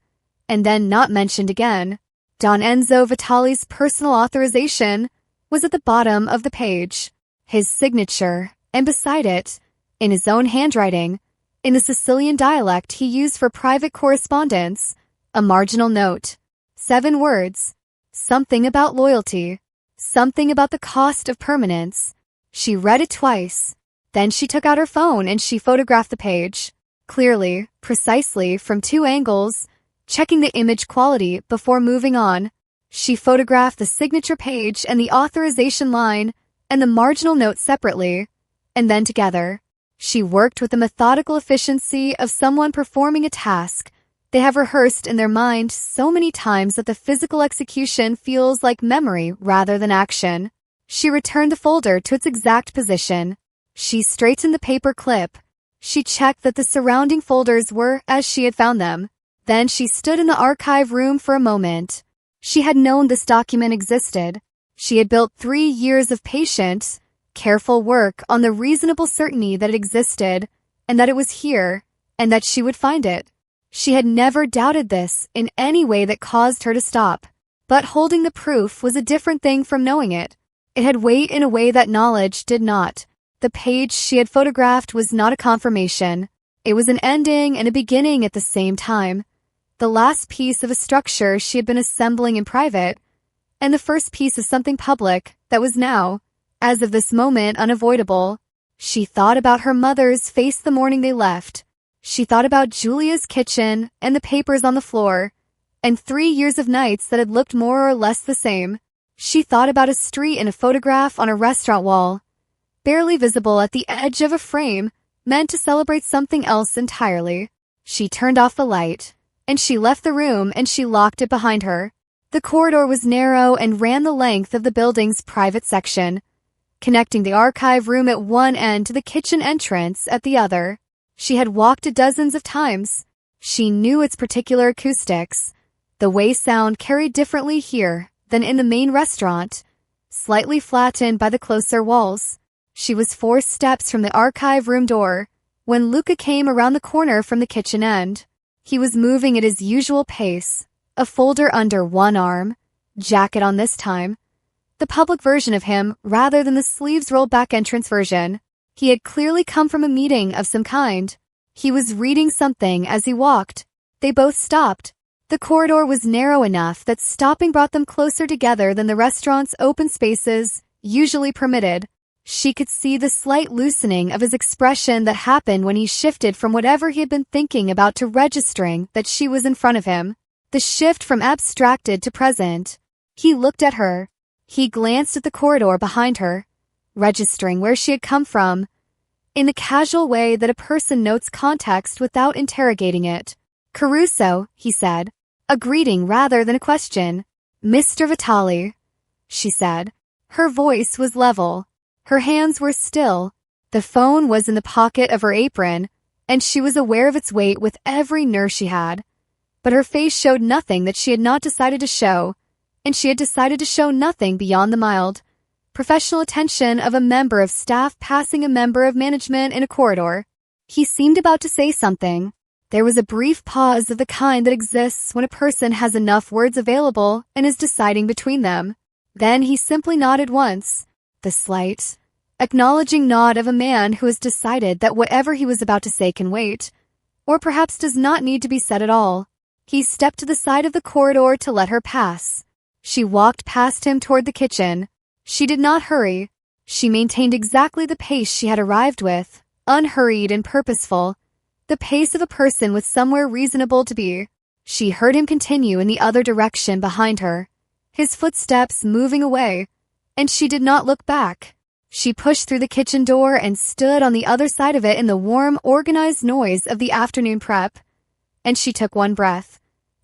and then not mentioned again. Don Enzo Vitali's personal authorization was at the bottom of the page, his signature, and beside it, in his own handwriting, in the Sicilian dialect he used for private correspondence, a marginal note. 7 words. Something about loyalty. Something about the cost of permanence. She read it twice. Then she took out her phone and she photographed the page. Clearly, precisely, from 2 angles, checking the image quality before moving on. She photographed the signature page and the authorization line and the marginal note separately, and then together. She worked with the methodical efficiency of someone performing a task they have rehearsed in their mind so many times that the physical execution feels like memory rather than action. She returned the folder to its exact position. She straightened the paper clip. She checked that the surrounding folders were as she had found them. Then she stood in the archive room for a moment. She had known this document existed. She had built 3 years of patient, careful work on the reasonable certainty that it existed, and that it was here, and that she would find it. She had never doubted this in any way that caused her to stop. But holding the proof was a different thing from knowing it. It had weight in a way that knowledge did not. The page she had photographed was not a confirmation. It was an ending and a beginning at the same time. The last piece of a structure she had been assembling in private, and the first piece of something public that was now, as of this moment, unavoidable. She thought about her mother's face the morning they left. She thought about Julia's kitchen and the papers on the floor, and 3 years of nights that had looked more or less the same. She thought about a street and a photograph on a restaurant wall, barely visible at the edge of a frame meant to celebrate something else entirely. She turned off the light, and she left the room and she locked it behind her. The corridor was narrow and ran the length of the building's private section, connecting the archive room at one end to the kitchen entrance at the other. She had walked it dozens of times. She knew its particular acoustics. The way sound carried differently here than in the main restaurant, slightly flattened by the closer walls. She was 4 steps from the archive room door when Luca came around the corner from the kitchen end. He was moving at his usual pace, a folder under one arm, jacket on this time, the public version of him rather than the sleeves rolled back entrance version. He had clearly come from a meeting of some kind. He was reading something as he walked. They both stopped. The corridor was narrow enough that stopping brought them closer together than the restaurant's open spaces usually permitted. She could see the slight loosening of his expression that happened when he shifted from whatever he had been thinking about to registering that she was in front of him. The shift from abstracted to present. He looked at her. He glanced at the corridor behind her, registering where she had come from, in the casual way that a person notes context without interrogating it. Caruso, he said, a greeting rather than a question. Mr. Vitali, she said. Her voice was level. Her hands were still. The phone was in the pocket of her apron, and she was aware of its weight with every nerve she had. But her face showed nothing that she had not decided to show, and she had decided to show nothing beyond the mild, professional attention of a member of staff passing a member of management in a corridor. He seemed about to say something. There was a brief pause of the kind that exists when a person has enough words available and is deciding between them. Then he simply nodded once, the slight, acknowledging nod of a man who has decided that whatever he was about to say can wait, or perhaps does not need to be said at all. He stepped to the side of the corridor to let her pass. She walked past him toward the kitchen. She did not hurry. She maintained exactly the pace she had arrived with, unhurried and purposeful, the pace of a person with somewhere reasonable to be. She heard him continue in the other direction behind her, his footsteps moving away, and she did not look back. She pushed through the kitchen door and stood on the other side of it in the warm, organized noise of the afternoon prep. And she took one breath,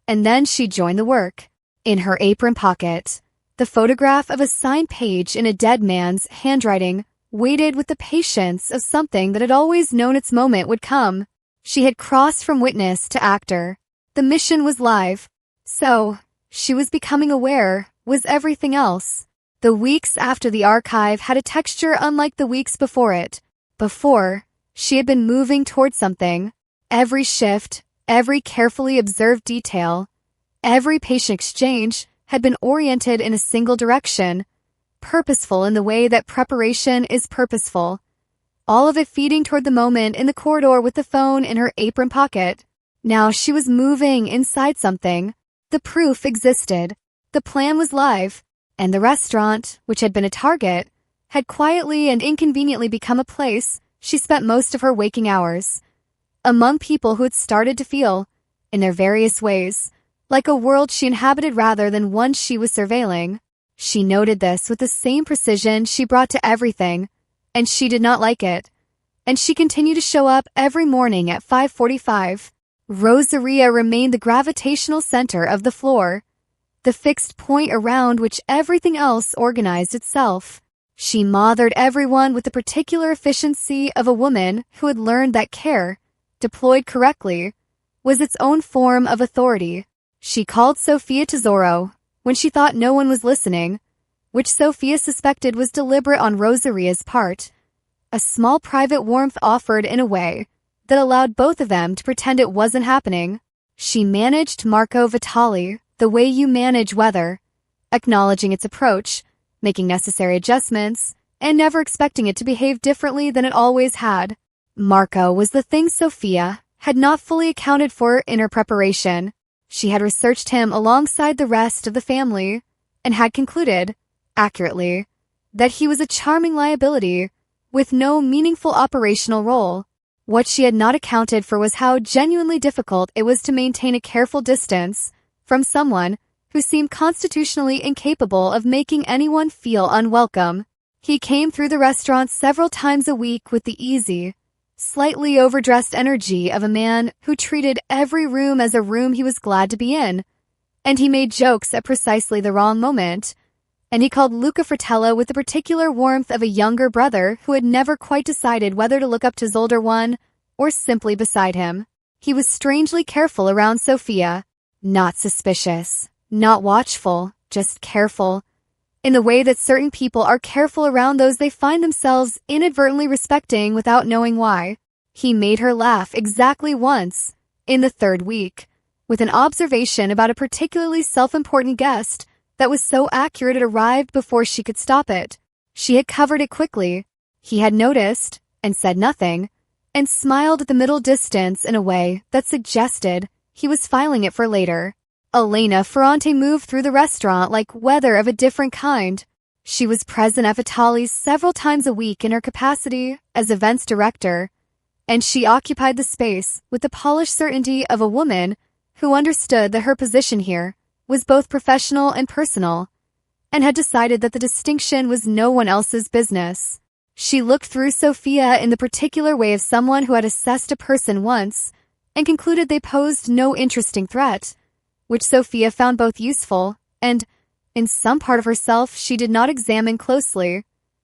and then she joined the work. In her apron pocket, the photograph of a signed page in a dead man's handwriting waited with the patience of something that had always known its moment would come. She had crossed from witness to actor. The mission was live. So, she was becoming aware, was everything else. The weeks after the archive had a texture unlike the weeks before it. Before, she had been moving towards something. Every shift, every carefully observed detail, every patient exchange had been oriented in a single direction, purposeful in the way that preparation is purposeful. All of it feeding toward the moment in the corridor with the phone in her apron pocket. Now she was moving inside something. The proof existed. The plan was live. And the restaurant, which had been a target, had quietly and inconveniently become a place she spent most of her waking hours. Among people who had started to feel, in their various ways, like a world she inhabited rather than one she was surveilling. She noted this with the same precision she brought to everything, and she did not like it. And she continued to show up every morning at 5:45. Rosaria remained the gravitational center of the floor, the fixed point around which everything else organized itself. She mothered everyone with the particular efficiency of a woman who had learned that care, deployed correctly, was its own form of authority. She called Sophia Tesoro when she thought no one was listening, which Sophia suspected was deliberate on Rosaria's part. A small private warmth offered in a way that allowed both of them to pretend it wasn't happening. She managed Marco Vitali the way you manage weather, acknowledging its approach, making necessary adjustments, and never expecting it to behave differently than it always had. Marco was the thing Sophia had not fully accounted for in her preparation. She had researched him alongside the rest of the family, and had concluded, accurately, that he was a charming liability with no meaningful operational role. What she had not accounted for was how genuinely difficult it was to maintain a careful distance from someone who seemed constitutionally incapable of making anyone feel unwelcome. He came through the restaurant several times a week with the easy, slightly overdressed energy of a man who treated every room as a room he was glad to be in, and he made jokes at precisely the wrong moment, and he called Luca Fratello with the particular warmth of a younger brother who had never quite decided whether to look up to his older one or simply beside him. He was strangely careful around Sophia. Not suspicious, not watchful, just careful, in the way that certain people are careful around those they find themselves inadvertently respecting without knowing why. He made her laugh exactly once, in the third week, with an observation about a particularly self-important guest that was so accurate it arrived before she could stop it. She had covered it quickly. He had noticed, and said nothing, and smiled at the middle distance in a way that suggested he was filing it for later. Elena Ferrante moved through the restaurant like weather of a different kind. She was present at Vitali's several times a week in her capacity as events director, and she occupied the space with the polished certainty of a woman who understood that her position here was both professional and personal, and had decided that the distinction was no one else's business. She looked through Sophia in the particular way of someone who had assessed a person once and concluded they posed no interesting threat, which Sophia found both useful and, in some part of herself, she did not examine closely,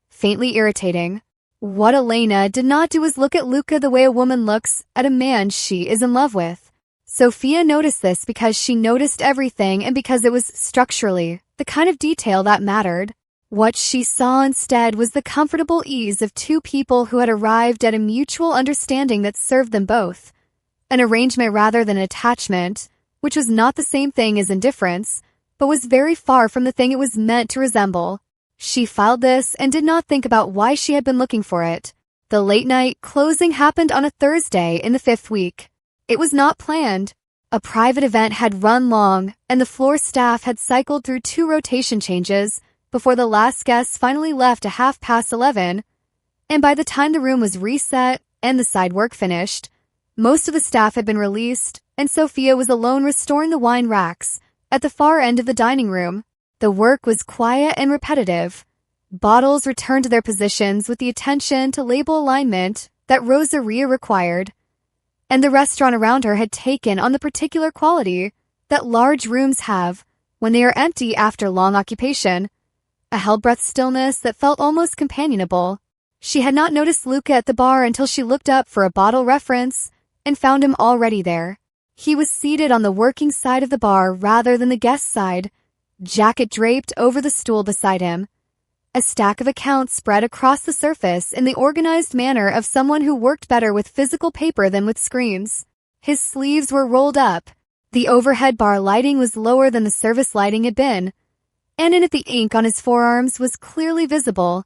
faintly irritating. What Elena did not do was look at Luca the way a woman looks at a man she is in love with. Sophia noticed this because she noticed everything and because it was structurally the kind of detail that mattered. What she saw instead was the comfortable ease of two people who had arrived at a mutual understanding that served them both. An arrangement rather than an attachment, which was not the same thing as indifference, but was very far from the thing it was meant to resemble. She filed this and did not think about why she had been looking for it. The late-night closing happened on a Thursday in the 5th week. It was not planned. A private event had run long, and the floor staff had cycled through 2 rotation changes before the last guest finally left at 11:30, and by the time the room was reset and the side work finished, most of the staff had been released, and Sophia was alone restoring the wine racks at the far end of the dining room. The work was quiet and repetitive. Bottles returned to their positions with the attention to label alignment that Rosaria required, and the restaurant around her had taken on the particular quality that large rooms have when they are empty after long occupation, a held-breath stillness that felt almost companionable. She had not noticed Luca at the bar until she looked up for a bottle reference and found him already there. He was seated on the working side of the bar rather than the guest side, jacket draped over the stool beside him, A stack of accounts spread across the surface in the organized manner of someone who worked better with physical paper than with screens. His sleeves were rolled up. The overhead bar lighting was lower than the service lighting had been, and in it the ink on his forearms was clearly visible,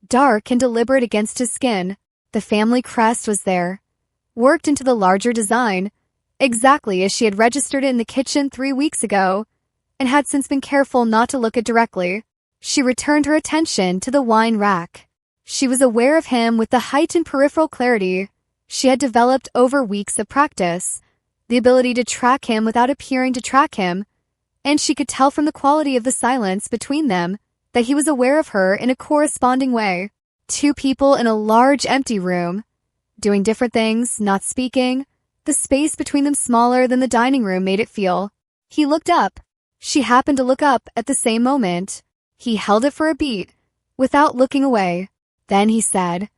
dark and deliberate against his skin. The family crest was there, worked into the larger design, exactly as she had registered it in the kitchen 3 weeks ago, and had since been careful not to look it directly. She returned her attention to the wine rack. She was aware of him with the heightened peripheral clarity she had developed over weeks of practice, the ability to track him without appearing to track him, and she could tell from the quality of the silence between them that he was aware of her in a corresponding way. Two people in a large empty room, doing different things, not speaking. The space between them smaller than the dining room made it feel. He looked up. She happened to look up at the same moment. He held it for a beat, without looking away. Then he said,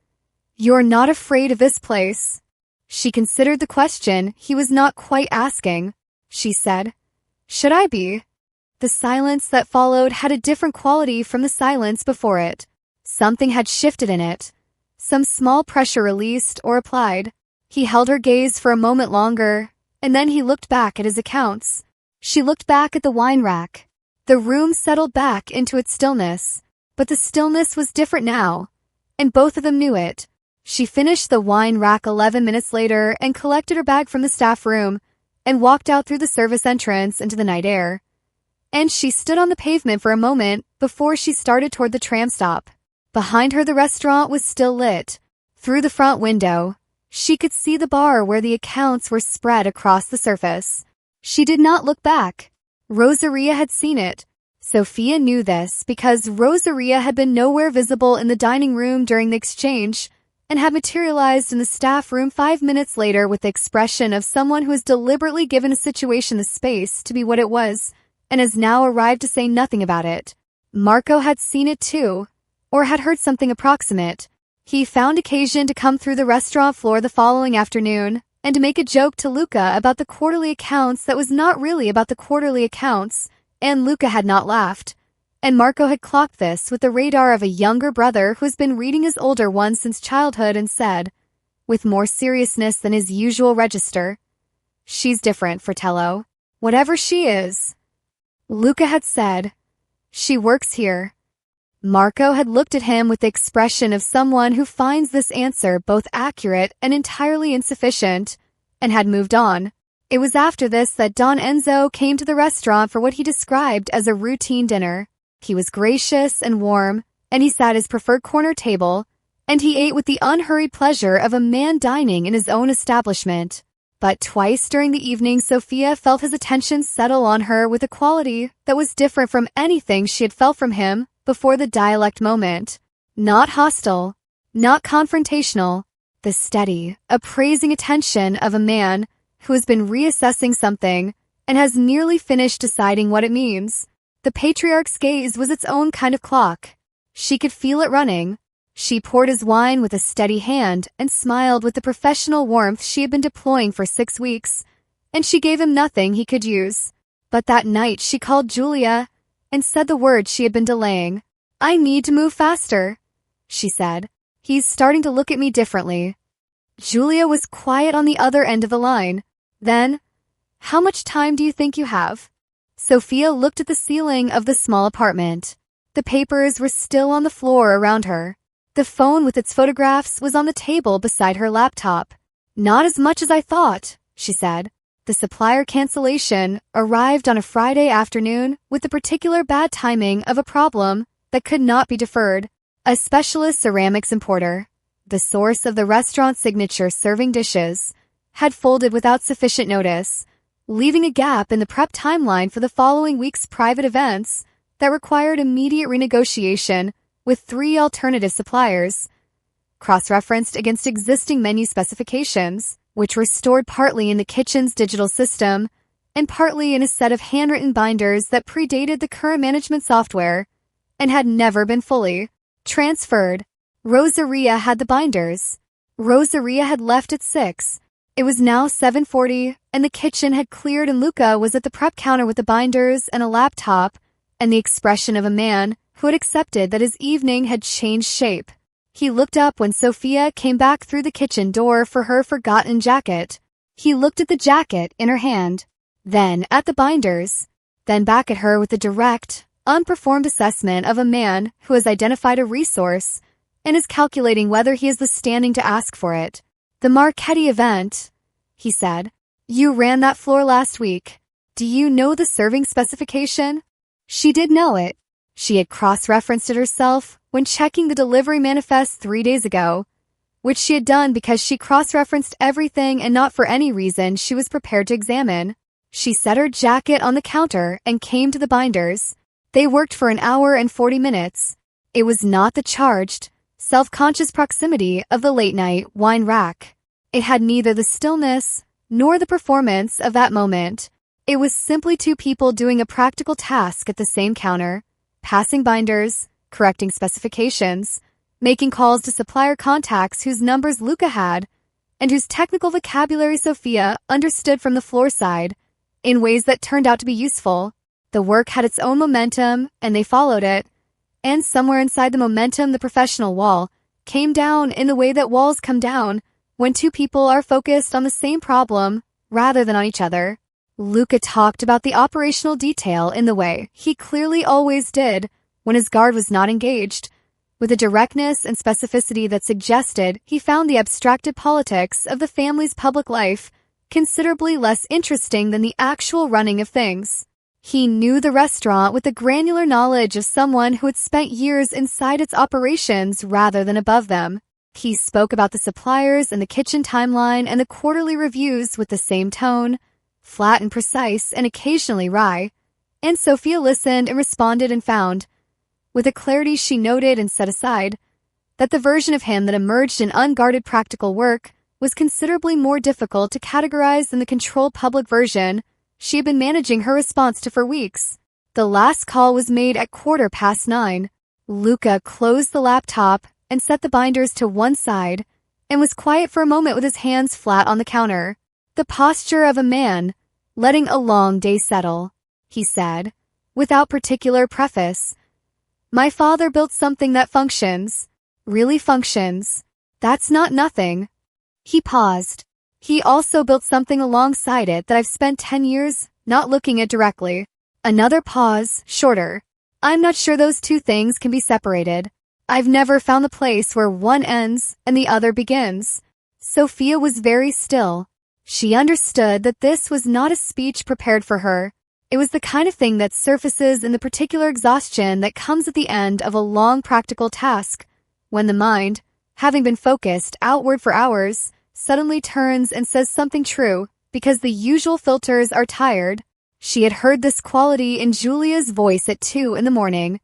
"You're not afraid of this place?" She considered the question he was not quite asking. She said, "Should I be?" The silence that followed had a different quality from the silence before it. Something had shifted in it. Some small pressure released or applied. He held her gaze for a moment longer, and then he looked back at his accounts. She looked back at the wine rack. The room settled back into its stillness, but the stillness was different now, and both of them knew it. She finished the wine rack 11 minutes later and collected her bag from the staff room and walked out through the service entrance into the night air. And she stood on the pavement for a moment before she started toward the tram stop. Behind her, the restaurant was still lit. Through the front window, she could see the bar where the accounts were spread across the surface. She did not look back. Rosaria had seen it. Sophia knew this because Rosaria had been nowhere visible in the dining room during the exchange and had materialized in the staff room 5 minutes later with the expression of someone who has deliberately given a situation the space to be what it was and has now arrived to say nothing about it. Marco had seen it too, or had heard something approximate. He found occasion to come through the restaurant floor the following afternoon and to make a joke to Luca about the quarterly accounts that was not really about the quarterly accounts, and Luca had not laughed. And Marco had clocked this with the radar of a younger brother who has been reading his older one since childhood and said, with more seriousness than his usual register, "She's different, Fratello. Whatever she is." Luca had said, "She works here." Marco had looked at him with the expression of someone who finds this answer both accurate and entirely insufficient, and had moved on. It was after this that Don Enzo came to the restaurant for what he described as a routine dinner. He was gracious and warm, and he sat his preferred corner table, and he ate with the unhurried pleasure of a man dining in his own establishment. But twice during the evening Sophia felt his attention settle on her with a quality that was different from anything she had felt from him before the dialect moment. Not hostile, not confrontational, the steady, appraising attention of a man who has been reassessing something and has nearly finished deciding what it means. The patriarch's gaze was its own kind of clock. She could feel it running. She poured his wine with a steady hand and smiled with the professional warmth she had been deploying for 6 weeks, and she gave him nothing he could use. But that night she called Julia and said the words she had been delaying. "I need to move faster," she said. "He's starting to look at me differently." Julia was quiet on the other end of the line. Then, "How much time do you think you have?" Sophia looked at the ceiling of the small apartment. The papers were still on the floor around her. The phone with its photographs was on the table beside her laptop. "Not as much as I thought," she said. The supplier cancellation arrived on a Friday afternoon with the particular bad timing of a problem that could not be deferred. A specialist ceramics importer, the source of the restaurant signature serving dishes, had folded without sufficient notice, leaving a gap in the prep timeline for the following week's private events that required immediate renegotiation with 3 alternative suppliers, cross-referenced against existing menu specifications, which were stored partly in the kitchen's digital system and partly in a set of handwritten binders that predated the current management software and had never been fully transferred. Rosaria had the binders. Rosaria had left at 6. It was now 7:40, and the kitchen had cleared and Luca was at the prep counter with the binders and a laptop and the expression of a man who had accepted that his evening had changed shape. He looked up when Sophia came back through the kitchen door for her forgotten jacket. He looked at the jacket in her hand, then at the binders, then back at her with the direct, unperformed assessment of a man who has identified a resource and is calculating whether he has the standing to ask for it. "The Marchetti event," he said. "You ran that floor last week. Do you know the serving specification?" She did know it. She had cross-referenced it herself when checking the delivery manifest 3 days ago, which she had done because she cross-referenced everything and not for any reason she was prepared to examine. She set her jacket on the counter and came to the binders. They worked for an hour and 40 minutes. It was not the charged, self-conscious proximity of the late-night wine rack. It had neither the stillness nor the performance of that moment. It was simply two people doing a practical task at the same counter, passing binders, correcting specifications, making calls to supplier contacts whose numbers Luca had, and whose technical vocabulary Sophia understood from the floor side, in ways that turned out to be useful. The work had its own momentum, and they followed it. And somewhere inside the momentum, the professional wall came down in the way that walls come down when two people are focused on the same problem rather than on each other. Luca talked about the operational detail in the way he clearly always did when his guard was not engaged, with a directness and specificity that suggested he found the abstracted politics of the family's public life considerably less interesting than the actual running of things. He knew the restaurant with the granular knowledge of someone who had spent years inside its operations rather than above them. He spoke about the suppliers and the kitchen timeline and the quarterly reviews with the same tone, flat and precise and occasionally wry, and Sophia listened and responded and found, with a clarity she noted and set aside, that the version of him that emerged in unguarded practical work was considerably more difficult to categorize than the controlled public version she had been managing her response to for weeks. The last call was made at 9:15. Luca closed the laptop and set the binders to one side and was quiet for a moment with his hands flat on the counter. "The posture of a man letting a long day settle," he said, without particular preface. "My father built something that functions, really functions. That's not nothing." He paused. "He also built something alongside it that I've spent 10 years not looking at directly." Another pause, shorter. "I'm not sure those two things can be separated. I've never found the place where one ends and the other begins." Sophia was very still. She understood that this was not a speech prepared for her. It was the kind of thing that surfaces in the particular exhaustion that comes at the end of a long practical task, when the mind, having been focused outward for hours, suddenly turns and says something true because the usual filters are tired. She had heard this quality in Julia's voice at 2 a.m,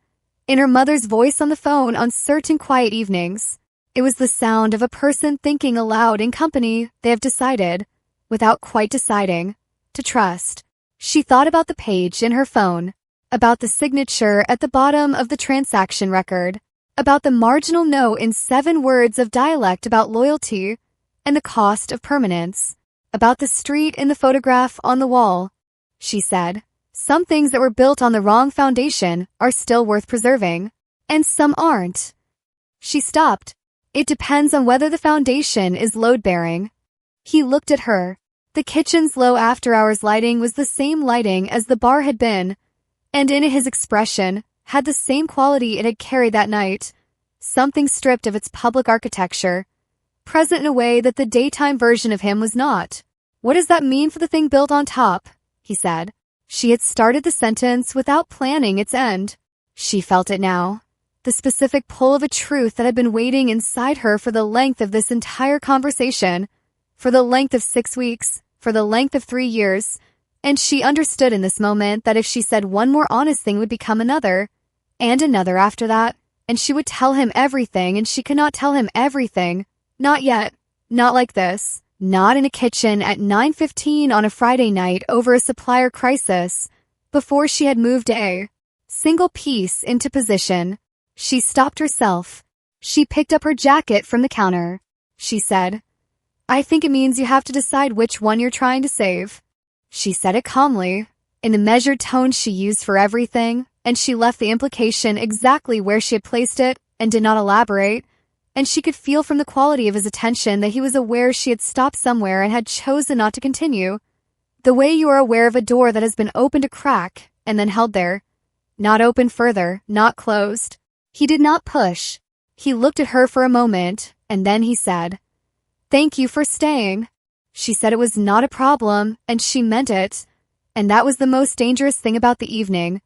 in her mother's voice on the phone on certain quiet evenings. It was the sound of a person thinking aloud in company they have decided, without quite deciding, to trust. She thought about the page in her phone, about the signature at the bottom of the transaction record, about the marginal note in 7 words of dialect about loyalty and the cost of permanence, about the street in the photograph on the wall. She said, "Some things that were built on the wrong foundation are still worth preserving, and some aren't." She stopped. "It depends on whether the foundation is load-bearing." He looked at her. The kitchen's low after-hours lighting was the same lighting as the bar had been, and in his expression had the same quality it had carried that night, something stripped of its public architecture, present in a way that the daytime version of him was not. "What does that mean for the thing built on top?" he said. She had started the sentence without planning its end. She felt it now, the specific pull of a truth that had been waiting inside her for the length of this entire conversation, for the length of 6 weeks, for the length of 3 years, and she understood in this moment that if she said one more honest thing would become another, and another after that, and she would tell him everything, and she could not tell him everything. Not yet. Not like this. Not in a kitchen at 9:15 on a Friday night over a supplier crisis, before she had moved a single piece into position. She stopped herself. She picked up her jacket from the counter. She said, "I think it means you have to decide which one you're trying to save." She said it calmly, in the measured tone she used for everything, and she left the implication exactly where she had placed it and did not elaborate, and she could feel from the quality of his attention that he was aware she had stopped somewhere and had chosen not to continue. The way you are aware of a door that has been opened a crack and then held there. Not opened further, not closed. He did not push. He looked at her for a moment, and then he said, "Thank you for staying." She said it was not a problem, and she meant it. And that was the most dangerous thing about the evening,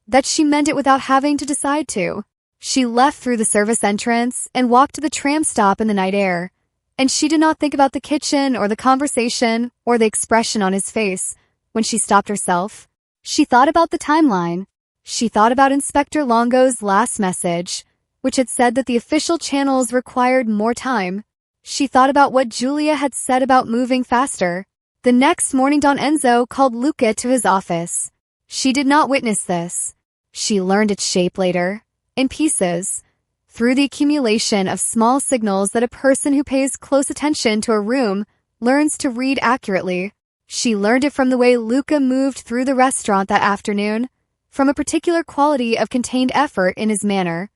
that she meant it without having to decide to. She left through the service entrance and walked to the tram stop in the night air, and she did not think about the kitchen or the conversation or the expression on his face when she stopped herself. She thought about the timeline. She thought about Inspector Longo's last message, which had said that the official channels required more time. She thought about what Julia had said about moving faster. The next morning Don Enzo called Luca to his office. She did not witness this. She learned its shape later, in pieces, through the accumulation of small signals that a person who pays close attention to a room learns to read accurately. She learned it from the way Luca moved through the restaurant that afternoon, from a particular quality of contained effort in his manner.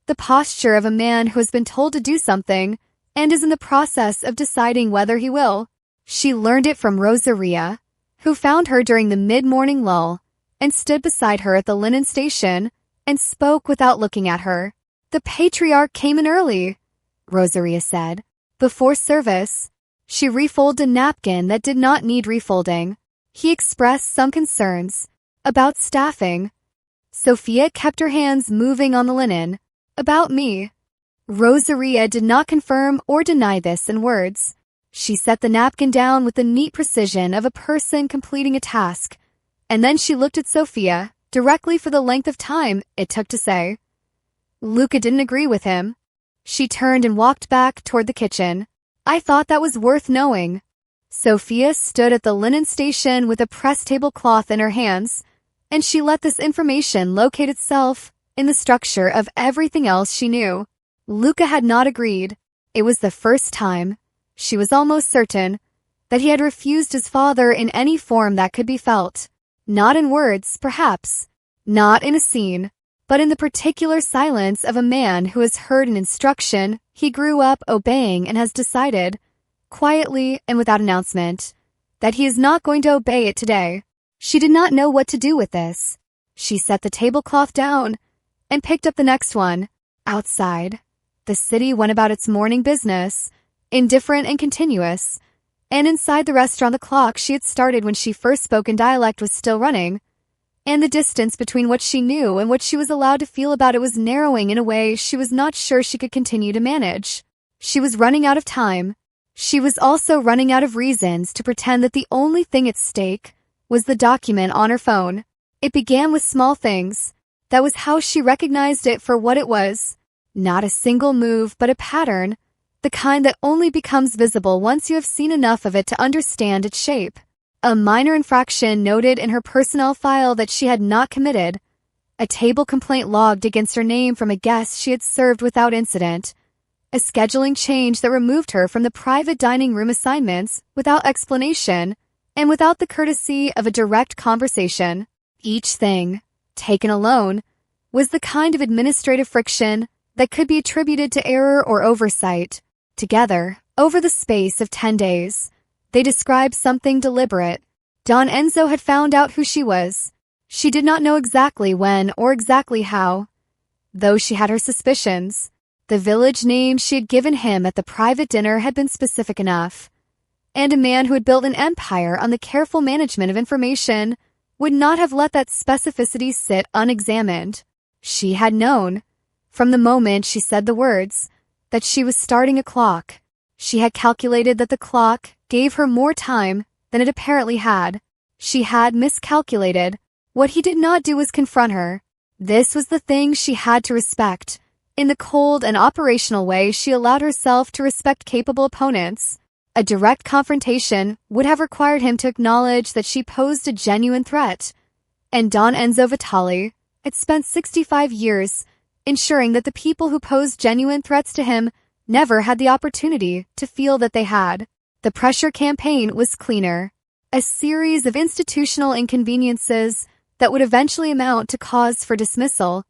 The posture of a man who has been told to do something and is in the process of deciding whether he will. She learned it from Rosaria, who found her during the mid-morning lull and stood beside her at the linen station and spoke without looking at her. "The patriarch came in early," Rosaria said. Before service, she refolded a napkin that did not need refolding. He expressed some concerns about staffing. Sophia kept her hands moving on the linen. "About me." Rosaria did not confirm or deny this in words. She set the napkin down with the neat precision of a person completing a task, and then she looked at Sophia directly for the length of time it took to say. Luca didn't agree with him. She turned and walked back toward the kitchen. "I thought that was worth knowing." Sophia stood at the linen station with a press tablecloth in her hands, and she let this information locate itself in the structure of everything else she knew. Luca had not agreed. It was the first time, she was almost certain, that he had refused his father in any form that could be felt. Not in words, perhaps, not in a scene, but in the particular silence of a man who has heard an instruction he grew up obeying and has decided, quietly and without announcement, that he is not going to obey it today. She did not know what to do with this. She set the tablecloth down and picked up the next one. Outside, the city went about its morning business, indifferent and continuous, and inside the restaurant the clock she had started when she first spoke in dialect was still running, and the distance between what she knew and what she was allowed to feel about it was narrowing in a way she was not sure she could continue to manage. She was running out of time. She was also running out of reasons to pretend that the only thing at stake was the document on her phone. It began with small things. That was how she recognized it for what it was. Not a single move, but a pattern, the kind that only becomes visible once you have seen enough of it to understand its shape. A minor infraction noted in her personnel file that she had not committed. A table complaint logged against her name from a guest she had served without incident. A scheduling change that removed her from the private dining room assignments without explanation and without the courtesy of a direct conversation. Each thing, taken alone, was the kind of administrative friction that could be attributed to error or oversight. Together, over the space of 10 days, they described something deliberate. Don Enzo had found out who she was. She did not know exactly when or exactly how, though she had her suspicions. The village name she had given him at the private dinner had been specific enough, and a man who had built an empire on the careful management of information would not have let that specificity sit unexamined. She had known, from the moment she said the words, that she was starting a clock. She had calculated that the clock gave her more time than it apparently had. She had miscalculated. What he did not do was confront her. This was the thing she had to respect. In the cold and operational way she allowed herself to respect capable opponents. A direct confrontation would have required him to acknowledge that she posed a genuine threat. And Don Enzo Vitali had spent 65 years ensuring that the people who posed genuine threats to him never had the opportunity to feel that they had. The pressure campaign was cleaner. A series of institutional inconveniences that would eventually amount to cause for dismissal,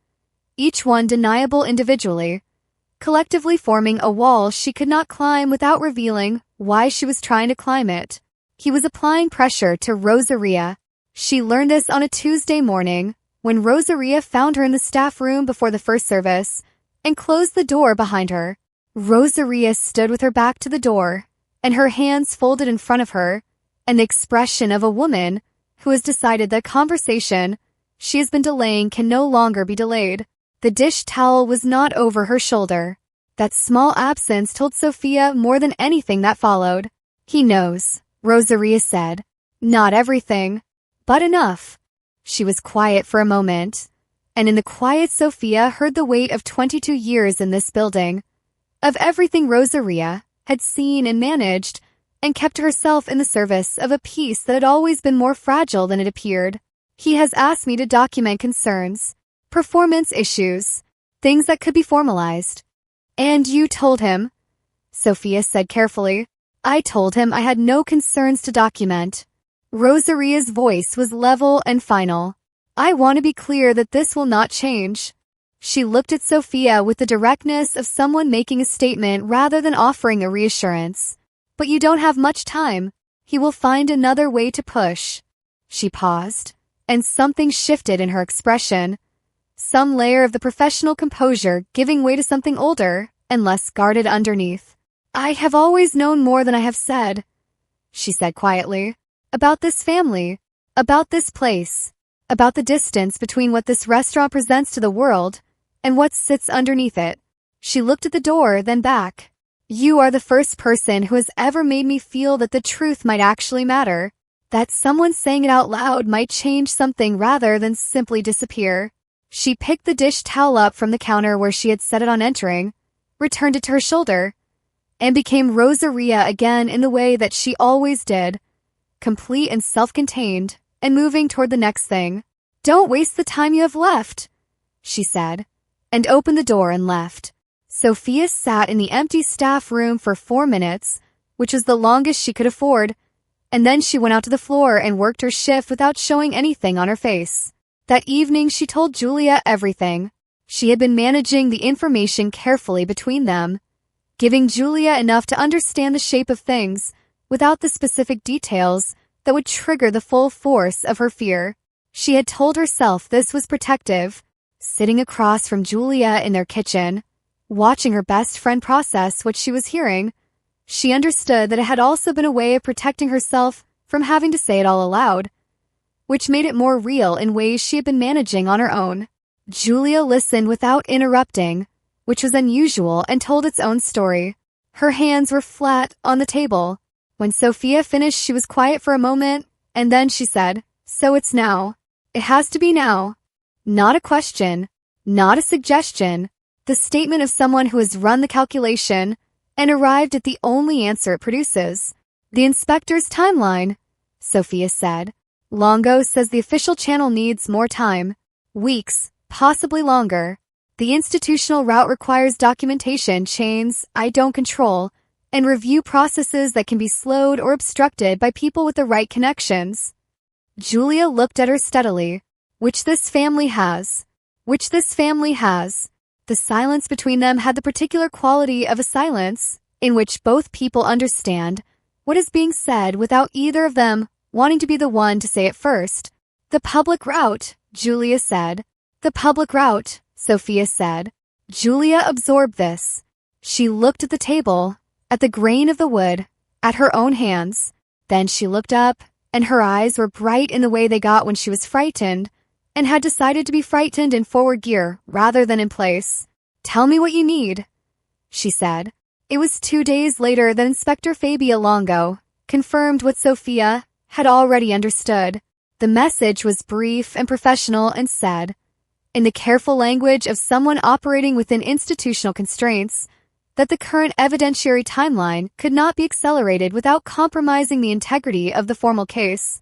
each one deniable individually, collectively forming a wall she could not climb without revealing why she was trying to climb it. He was applying pressure to Rosaria. She learned this on a Tuesday morning when Rosaria found her in the staff room before the first service and closed the door behind her. Rosaria stood with her back to the door and her hands folded in front of her, and the expression of a woman who has decided that conversation she has been delaying can no longer be delayed. The dish towel was not over her shoulder. That small absence told Sophia more than anything that followed. He knows, Rosaria said. Not everything, but enough. She was quiet for a moment, and in the quiet Sophia heard the weight of 22 years in this building, of everything Rosaria had seen and managed, and kept herself in the service of a peace that had always been more fragile than it appeared. He has asked me to document concerns, performance issues, things that could be formalized. And you told him, Sophia said carefully. I told him I had no concerns to document. Rosaria's voice was level and final. I want to be clear that this will not change. She looked at Sophia with the directness of someone making a statement rather than offering a reassurance. But you don't have much time. He will find another way to push. She paused, and something shifted in her expression. Some layer of the professional composure giving way to something older and less guarded underneath. I have always known more than I have said, she said quietly, about this family, about this place, about the distance between what this restaurant presents to the world and what sits underneath it. She looked at the door, then back. You are the first person who has ever made me feel that the truth might actually matter, that someone saying it out loud might change something rather than simply disappear. She picked the dish towel up from the counter where she had set it on entering, returned it to her shoulder, and became Rosaria again in the way that she always did, complete and self-contained, and moving toward the next thing. Don't waste the time you have left, she said, and opened the door and left. Sophia sat in the empty staff room for 4 minutes, which was the longest she could afford, and then she went out to the floor and worked her shift without showing anything on her face. That evening she told Julia everything. She had been managing the information carefully between them, giving Julia enough to understand the shape of things without the specific details that would trigger the full force of her fear. She had told herself this was protective, sitting across from Julia in their kitchen, watching her best friend process what she was hearing. She understood that it had also been a way of protecting herself from having to say it all aloud, which made it more real in ways she had been managing on her own. Julia listened without interrupting, which was unusual and told its own story. Her hands were flat on the table. When Sophia finished, she was quiet for a moment, and then she said, So it's now. It has to be now. Not a question, not a suggestion, the statement of someone who has run the calculation and arrived at the only answer it produces. The inspector's timeline, Sophia said. Longo says the official channel needs more time. Weeks, possibly longer. The institutional route requires documentation chains I don't control and review processes that can be slowed or obstructed by people with the right connections. Julia looked at her steadily. Which this family has. The silence between them had the particular quality of a silence in which both people understand what is being said without either of them wanting to be the one to say it first. The public route, Julia said. The public route, Sophia said. Julia absorbed this. She looked at the table, at the grain of the wood, at her own hands. Then she looked up, and her eyes were bright in the way they got when she was frightened, and had decided to be frightened in forward gear rather than in place. Tell me what you need, she said. It was 2 days later that Inspector Fabia Longo confirmed what Sophia had already understood. The message was brief and professional and said, in the careful language of someone operating within institutional constraints, that the current evidentiary timeline could not be accelerated without compromising the integrity of the formal case,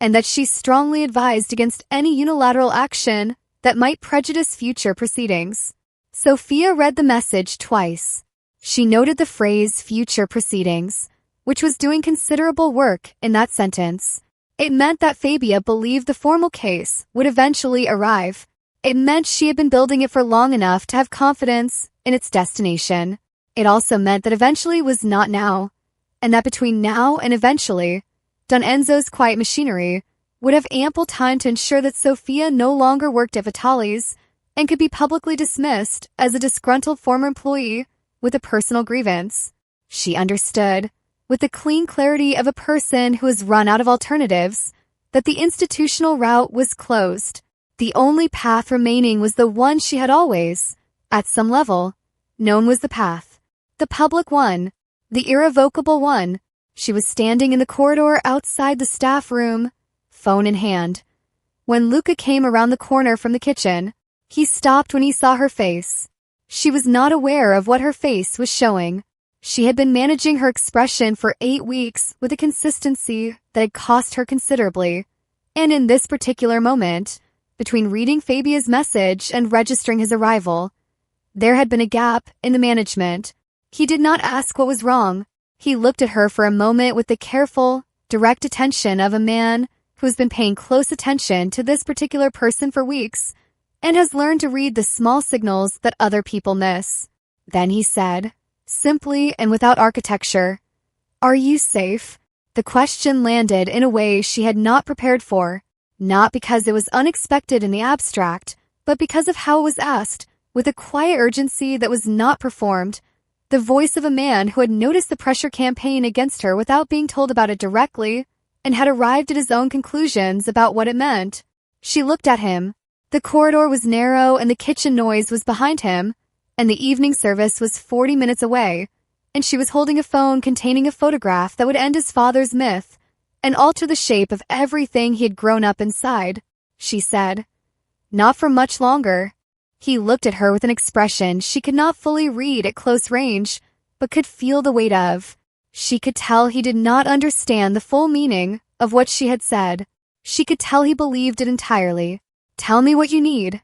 and that she strongly advised against any unilateral action that might prejudice future proceedings. Sophia read the message twice. She noted the phrase future proceedings, which was doing considerable work in that sentence. It meant that Fabia believed the formal case would eventually arrive. It meant she had been building it for long enough to have confidence in its destination. It also meant that eventually was not now, and that between now and eventually, Don Enzo's quiet machinery would have ample time to ensure that Sofia no longer worked at Vitali's and could be publicly dismissed as a disgruntled former employee with a personal grievance. She understood, with the clean clarity of a person who has run out of alternatives, that the institutional route was closed. The only path remaining was the one she had always, at some level, known was the path. The public one. The irrevocable one. She was standing in the corridor outside the staff room, phone in hand. When Luca came around the corner from the kitchen, he stopped when he saw her face. She was not aware of what her face was showing. She had been managing her expression for 8 weeks with a consistency that had cost her considerably. And in this particular moment, between reading Fabia's message and registering his arrival, there had been a gap in the management. He did not ask what was wrong. He looked at her for a moment with the careful, direct attention of a man who has been paying close attention to this particular person for weeks and has learned to read the small signals that other people miss. Then he said, simply and without architecture, "Are you safe?" The question landed in a way she had not prepared for, not because it was unexpected in the abstract, but because of how it was asked, with a quiet urgency that was not performed, the voice of a man who had noticed the pressure campaign against her without being told about it directly, and had arrived at his own conclusions about what it meant. She looked at him. The corridor was narrow and the kitchen noise was behind him, and the evening service was 40 minutes away, and she was holding a phone containing a photograph that would end his father's myth and alter the shape of everything he had grown up inside. She said, "Not for much longer." He looked at her with an expression she could not fully read at close range, but could feel the weight of. She could tell he did not understand the full meaning of what she had said. She could tell he believed it entirely. "Tell me what you need,"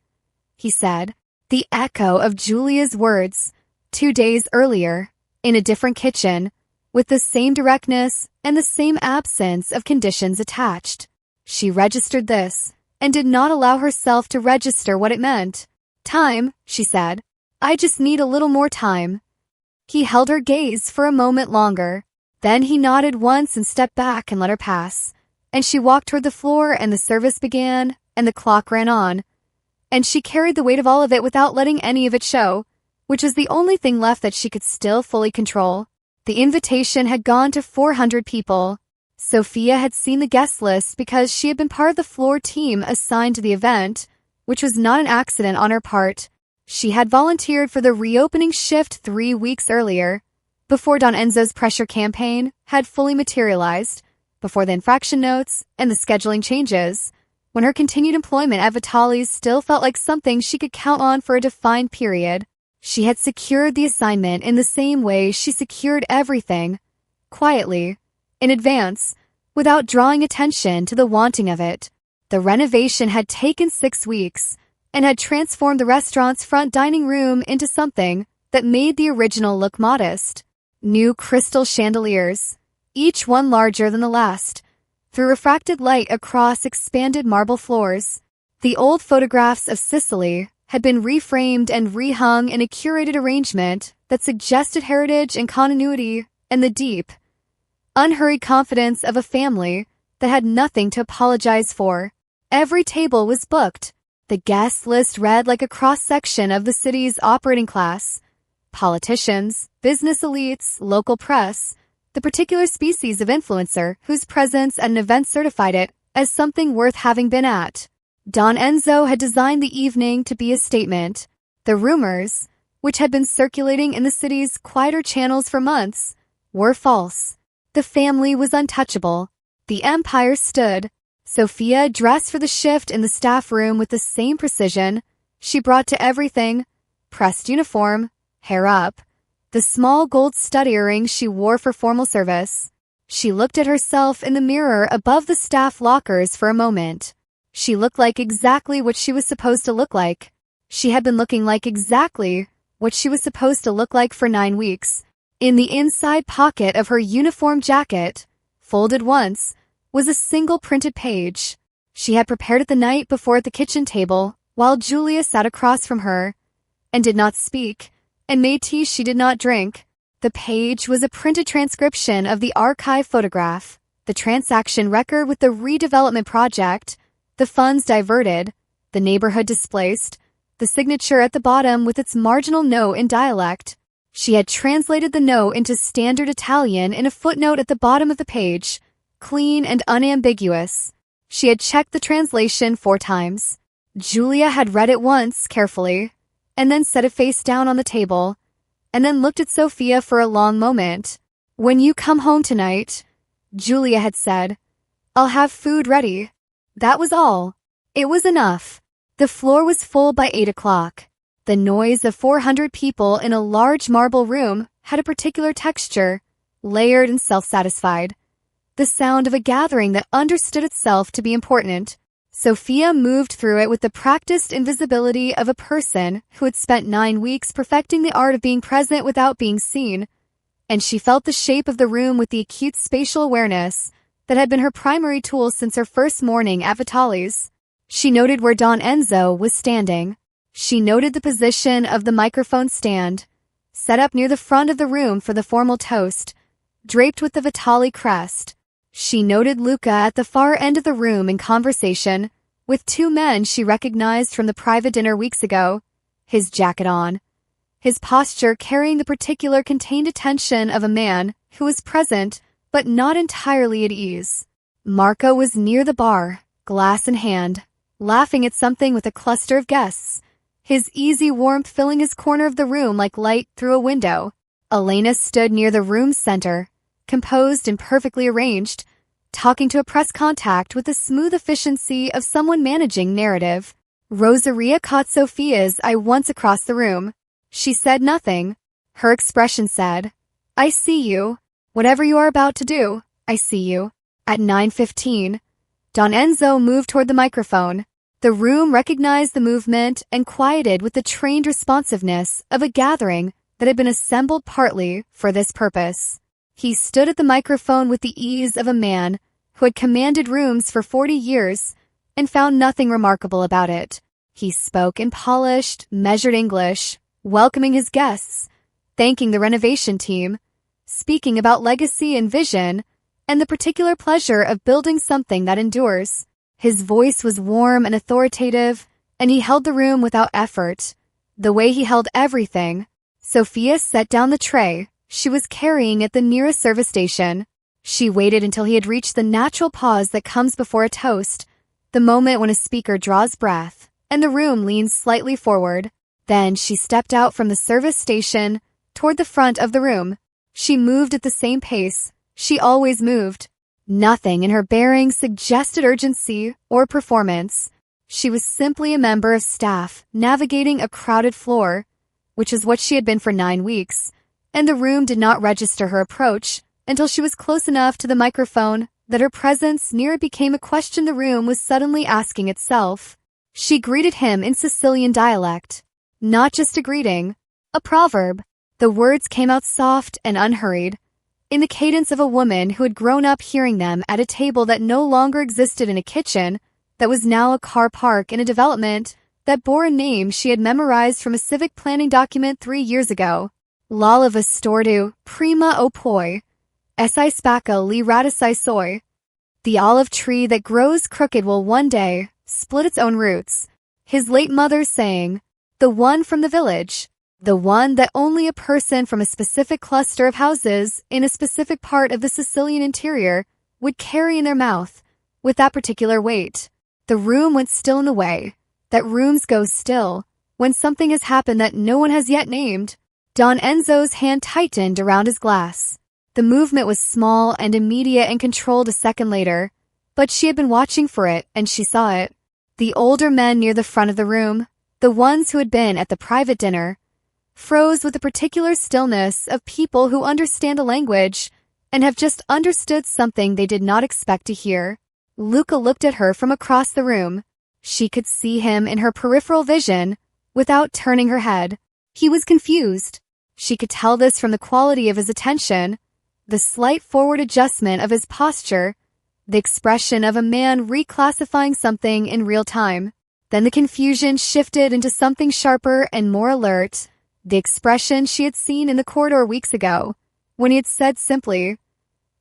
he said. The echo of Julia's words, 2 days earlier, in a different kitchen, with the same directness and the same absence of conditions attached. She registered this, and did not allow herself to register what it meant. "Time," she said. "I just need a little more time." He held her gaze for a moment longer. Then he nodded once and stepped back and let her pass. And she walked toward the floor and the service began and the clock ran on. And she carried the weight of all of it without letting any of it show, which was the only thing left that she could still fully control. The invitation had gone to 400 people. Sofia had seen the guest list because she had been part of the floor team assigned to the event, which was not an accident on her part. She had volunteered for the reopening shift 3 weeks earlier, before Don Enzo's pressure campaign had fully materialized, before the infraction notes and the scheduling changes, when her continued employment at Vitali's still felt like something she could count on for a defined period. She had secured the assignment in the same way she secured everything, quietly, in advance, without drawing attention to the wanting of it. The renovation had taken 6 weeks and had transformed the restaurant's front dining room into something that made the original look modest. New crystal chandeliers, each one larger than the last, threw refracted light across expanded marble floors. The old photographs of Sicily had been reframed and rehung in a curated arrangement that suggested heritage and continuity and the deep, unhurried confidence of a family that had nothing to apologize for. Every table was booked. The guest list read like a cross-section of the city's operating class. Politicians, business elites, local press, the particular species of influencer whose presence at an event certified it as something worth having been at. Don Enzo had designed the evening to be a statement. The rumors, which had been circulating in the city's quieter channels for months, were false. The family was untouchable. The empire stood. Sofia dressed for the shift in the staff room with the same precision she brought to everything: pressed uniform, hair up, the small gold stud earrings she wore for formal service. She looked at herself in the mirror above the staff lockers for a moment. She looked like exactly what she was supposed to look like. She had been looking like exactly what she was supposed to look like for 9 weeks. In the inside pocket of her uniform jacket, folded once, was a single printed page. She had prepared it the night before at the kitchen table, while Julia sat across from her, and did not speak, and made tea she did not drink. The page was a printed transcription of the archive photograph, the transaction record with the redevelopment project, the funds diverted, the neighborhood displaced, the signature at the bottom with its marginal note in dialect. She had translated the note into standard Italian in a footnote at the bottom of the page, clean and unambiguous. She had checked the translation 4 times. Julia had read it once carefully, and then set it face down on the table, and then looked at Sophia for a long moment. "When you come home tonight," Julia had said, "I'll have food ready." That was all. It was enough. The floor was full by 8 o'clock. The noise of 400 people in a large marble room had a particular texture, layered and self-satisfied. The sound of a gathering that understood itself to be important. Sophia moved through it with the practiced invisibility of a person who had spent 9 weeks perfecting the art of being present without being seen, and she felt the shape of the room with the acute spatial awareness that had been her primary tool since her first morning at Vitali's. She noted where Don Enzo was standing. She noted the position of the microphone stand, set up near the front of the room for the formal toast, draped with the Vitali crest. She noted Luca at the far end of the room in conversation with 2 men she recognized from the private dinner weeks ago, his jacket on, his posture carrying the particular contained attention of a man who was present but not entirely at ease. Marco was near the bar, glass in hand, laughing at something with a cluster of guests, his easy warmth filling his corner of the room like light through a window. Elena stood near the room's center, composed and perfectly arranged, talking to a press contact with the smooth efficiency of someone managing narrative. Rosaria caught Sophia's eye once across the room. She said nothing. Her expression said, "I see you. Whatever you are about to do, I see you." At 9:15, Don Enzo moved toward the microphone. The room recognized the movement and quieted with the trained responsiveness of a gathering that had been assembled partly for this purpose. He stood at the microphone with the ease of a man who had commanded rooms for 40 years and found nothing remarkable about it. He spoke in polished, measured English, welcoming his guests, thanking the renovation team, speaking about legacy and vision, and the particular pleasure of building something that endures. His voice was warm and authoritative, and he held the room without effort, the way he held everything. Sophia set down the tray she was carrying at the nearest service station. She waited until he had reached the natural pause that comes before a toast, the moment when a speaker draws breath, and the room leans slightly forward. Then she stepped out from the service station toward the front of the room. She moved at the same pace she always moved. Nothing in her bearing suggested urgency or performance. She was simply a member of staff navigating a crowded floor, which is what she had been for 9 weeks, and the room did not register her approach until she was close enough to the microphone that her presence near it became a question the room was suddenly asking itself. She greeted him in Sicilian dialect. Not just a greeting, a proverb. The words came out soft and unhurried, in the cadence of a woman who had grown up hearing them at a table that no longer existed in a kitchen, that was now a car park in a development that bore a name she had memorized from a civic planning document 3 years ago. L'oliva stordu, prima o poi, essi spacca li radici soi. The olive tree that grows crooked will one day split its own roots. His late mother's saying, the one from the village. The one that only a person from a specific cluster of houses in a specific part of the Sicilian interior would carry in their mouth, with that particular weight. The room went still in the way that rooms go still when something has happened that no one has yet named. Don Enzo's hand tightened around his glass. The movement was small and immediate and controlled a second later, but she had been watching for it and she saw it. The older men near the front of the room, the ones who had been at the private dinner, froze with the particular stillness of people who understand a language and have just understood something they did not expect to hear. Luca looked at her from across the room. She could see him in her peripheral vision without turning her head. He was confused. She could tell this from the quality of his attention, the slight forward adjustment of his posture, The expression of a man reclassifying something in real time. Then the confusion shifted into something sharper and more alert. The expression she had seen in the corridor weeks ago, when he had said simply,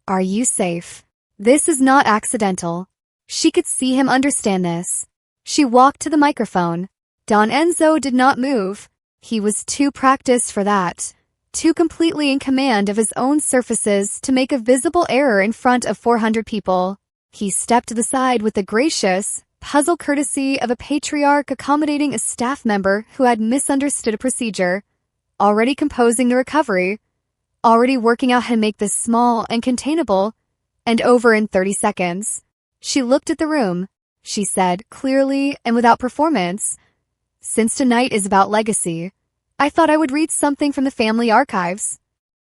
"Are you safe?" This is not accidental. She could see him understand this. She walked to the microphone. Don Enzo did not move. He was too practiced for that. Too completely in command of his own surfaces to make a visible error in front of 400 people. He stepped to the side with the gracious, puzzled courtesy of a patriarch accommodating a staff member who had misunderstood a procedure, already composing the recovery, already working out how to make this small and containable, and over in 30 seconds. She looked at the room. She said, clearly and without performance, "Since tonight is about legacy, I thought I would read something from the family archives."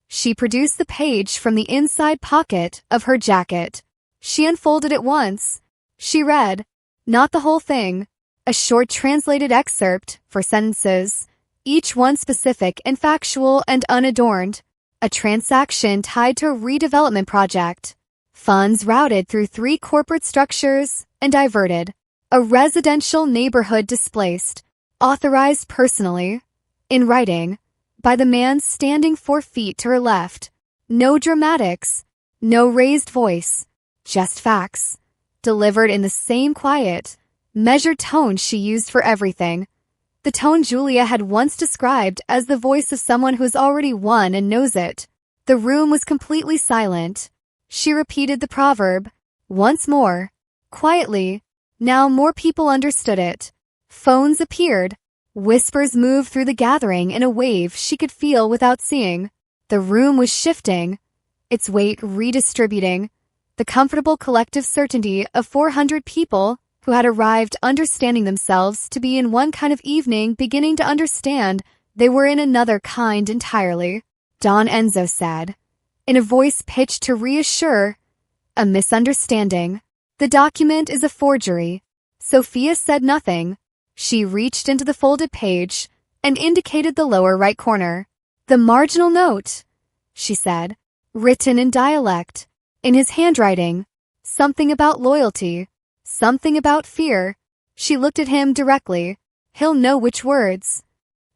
She produced the page from the inside pocket of her jacket. She unfolded it once. She read, not the whole thing, a short translated excerpt, 4 sentences, each one specific and factual and unadorned. A transaction tied to a redevelopment project. Funds routed through 3 corporate structures and diverted. A residential neighborhood displaced. Authorized personally, in writing, by the man standing 4 feet to her left. No dramatics, no raised voice, just facts, delivered in the same quiet, measured tone she used for everything. The tone Julia had once described as the voice of someone who has already won and knows it. The room was completely silent. She repeated the proverb, once more, quietly. Now more people understood it. Phones appeared. Whispers moved through the gathering in a wave she could feel without seeing. The room was shifting, its weight redistributing. The comfortable collective certainty of 400 people who had arrived understanding themselves to be in one kind of evening beginning to understand they were in another kind entirely. Don Enzo said, in a voice pitched to reassure, "A misunderstanding. The document is a forgery." Sophia said nothing. She reached into the folded page and indicated the lower right corner. "The marginal note," she said, written in dialect, in his handwriting. Something about loyalty. Something about fear. She looked at him directly. He'll know which words.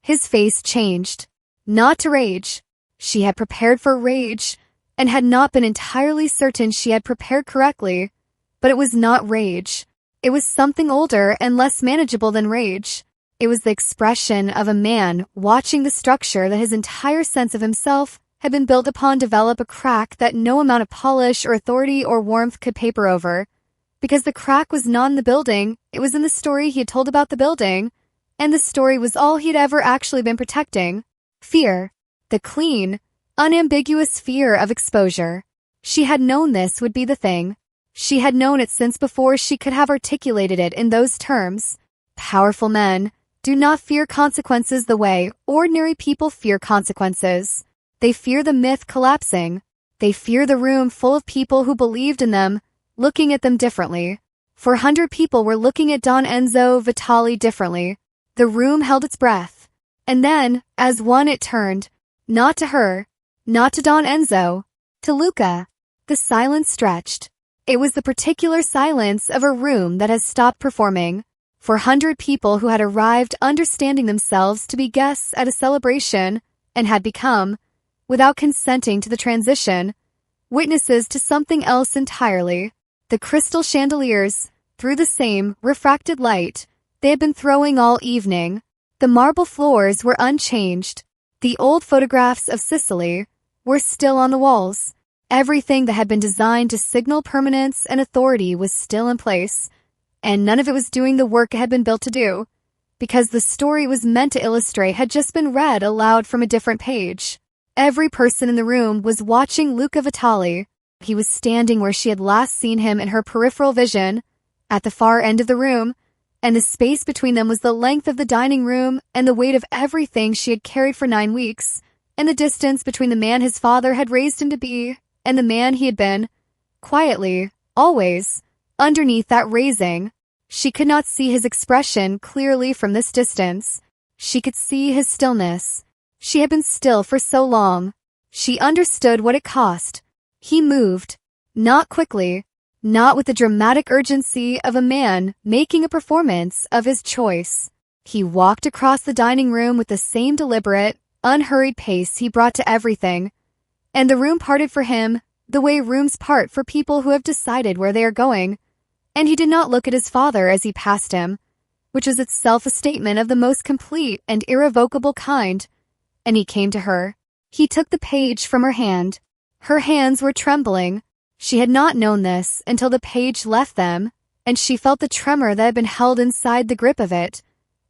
His face changed. Not to rage. She had prepared for rage, and had not been entirely certain she had prepared correctly. But it was not rage. It was something older and less manageable than rage. It was the expression of a man watching the structure that his entire sense of himself had been built upon develop a crack that no amount of polish or authority or warmth could paper over. Because the crack was not in the building, it was in the story he had told about the building, and the story was all he'd ever actually been protecting. Fear. The clean, unambiguous fear of exposure. She had known this would be the thing. She had known it since before she could have articulated it in those terms. Powerful men do not fear consequences the way ordinary people fear consequences. They fear the myth collapsing. They fear the room full of people who believed in them, looking at them differently. 400 people were looking at Don Enzo Vitali differently. The room held its breath. And then, as one it turned, not to her, not to Don Enzo, to Luca. The silence stretched. It was the particular silence of a room that has stopped performing. 400 people who had arrived understanding themselves to be guests at a celebration and had become, without consenting to the transition, witnesses to something else entirely. The crystal chandeliers, through the same refracted light they had been throwing all evening. The marble floors were unchanged. The old photographs of Sicily were still on the walls. Everything that had been designed to signal permanence and authority was still in place, and none of it was doing the work it had been built to do, because the story it was meant to illustrate had just been read aloud from a different page. Every person in the room was watching Luca Vitali. He was standing where she had last seen him in her peripheral vision, at the far end of the room, and the space between them was the length of the dining room and the weight of everything she had carried for 9 weeks, and the distance between the man his father had raised him to be and the man he had been, quietly, always, underneath that raising. She could not see his expression clearly from this distance. She could see his stillness. She had been still for so long. She understood what it cost. He moved, not quickly, not with the dramatic urgency of a man making a performance of his choice. He walked across the dining room with the same deliberate, unhurried pace he brought to everything, and the room parted for him the way rooms part for people who have decided where they are going, and he did not look at his father as he passed him, which was itself a statement of the most complete and irrevocable kind, and he came to her. He took the page from her hand. Her hands were trembling. She had not known this until the page left them, and she felt the tremor that had been held inside the grip of it,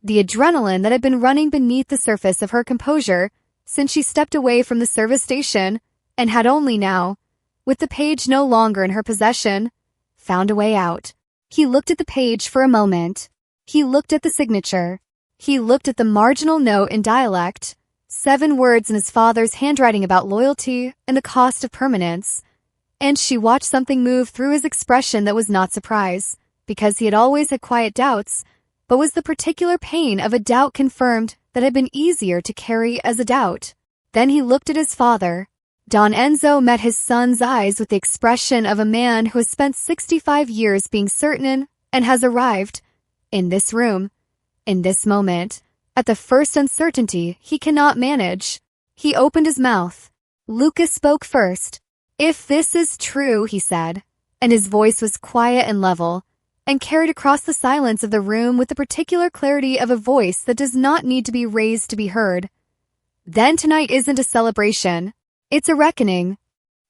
the adrenaline that had been running beneath the surface of her composure since she stepped away from the service station and had only now, with the page no longer in her possession, found a way out. He looked at the page for a moment. He looked at the signature. He looked at the marginal note in dialect, 7 words in his father's handwriting about loyalty and the cost of permanence, and she watched something move through his expression that was not surprise, because he had always had quiet doubts, but was the particular pain of a doubt confirmed that had been easier to carry as a doubt. Then he looked at his father. Don Enzo met his son's eyes with the expression of a man who has spent 65 years being certain and has arrived, in this room, in this moment, at the first uncertainty he cannot manage. He opened his mouth. Lucas spoke first. "If this is true," he said, and his voice was quiet and level, and carried across the silence of the room with the particular clarity of a voice that does not need to be raised to be heard. "Then tonight isn't a celebration. It's a reckoning."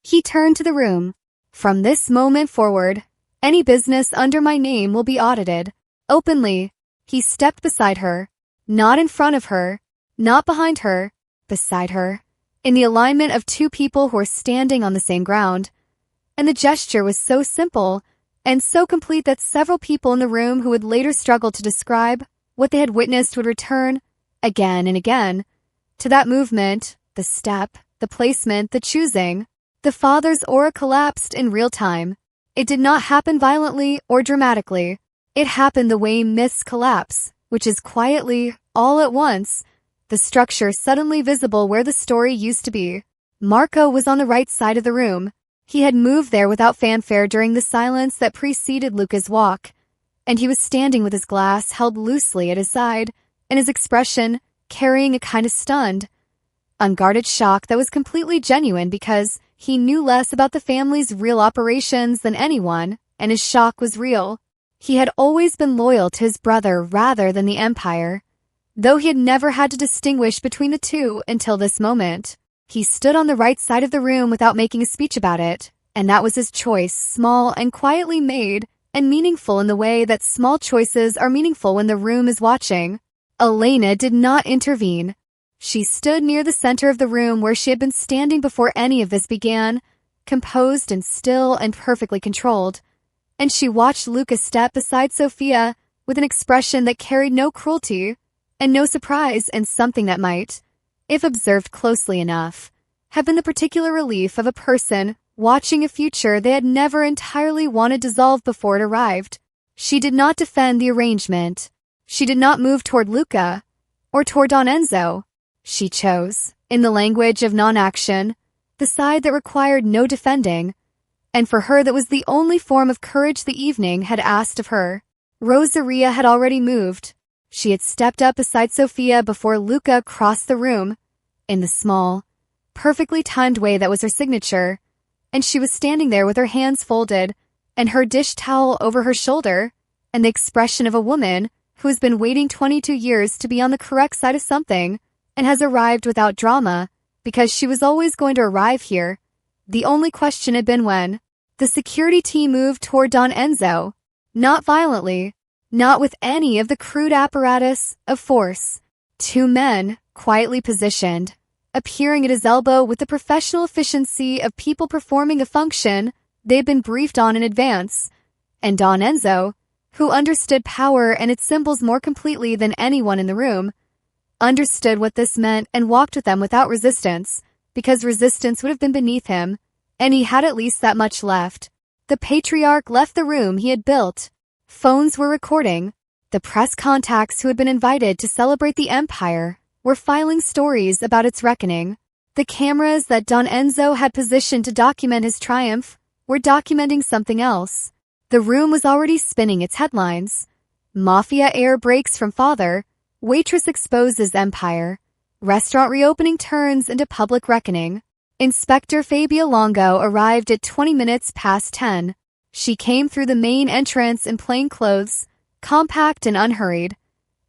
He turned to the room. "From this moment forward, any business under my name will be audited. Openly." He stepped beside her. Not in front of her. Not behind her. Beside her. In the alignment of 2 people who were standing on the same ground. And the gesture was so simple and so complete that several people in the room who would later struggle to describe what they had witnessed would return, again and again, to that movement, the step, the placement, the choosing. The father's aura collapsed in real time. It did not happen violently or dramatically. It happened the way myths collapse, which is quietly, all at once, the structure suddenly visible where the story used to be. Marco was on the right side of the room. He had moved there without fanfare during the silence that preceded Luca's walk, and he was standing with his glass held loosely at his side, and his expression carrying a kind of stunned, unguarded shock that was completely genuine because he knew less about the family's real operations than anyone, and his shock was real. He had always been loyal to his brother rather than the Empire, though he had never had to distinguish between the two until this moment. He stood on the right side of the room without making a speech about it, and that was his choice, small and quietly made, and meaningful in the way that small choices are meaningful when the room is watching. Elena did not intervene. She stood near the center of the room where she had been standing before any of this began, composed and still and perfectly controlled, and she watched Lucas step beside Sophia with an expression that carried no cruelty and no surprise, and something that might, if observed closely enough, have been the particular relief of a person watching a future they had never entirely wanted dissolved before it arrived. She did not defend the arrangement. She did not move toward Luca or toward Don Enzo. She chose, in the language of non-action, the side that required no defending, and for her that was the only form of courage the evening had asked of her. Rosaria had already moved. She had stepped up beside Sophia before Luca crossed the room, in the small, perfectly timed way that was her signature, and she was standing there with her hands folded and her dish towel over her shoulder, and the expression of a woman who has been waiting 22 years to be on the correct side of something and has arrived without drama because she was always going to arrive here. The only question had been when. The security team moved toward Don Enzo, not violently, not with any of the crude apparatus of force. 2 men, quietly positioned, appearing at his elbow with the professional efficiency of people performing a function they had been briefed on in advance, and Don Enzo, who understood power and its symbols more completely than anyone in the room, understood what this meant and walked with them without resistance, because resistance would have been beneath him, and he had at least that much left. The patriarch left the room he had built. Phones were recording. The press contacts who had been invited to celebrate the Empire were filing stories about its reckoning. The cameras that Don Enzo had positioned to document his triumph were documenting something else. The room was already spinning its headlines. Mafia heir breaks from father. Waitress exposes empire. Restaurant reopening turns into public reckoning. Inspector Fabia Longo arrived at 20 minutes past 10. She came through the main entrance in plain clothes, compact and unhurried,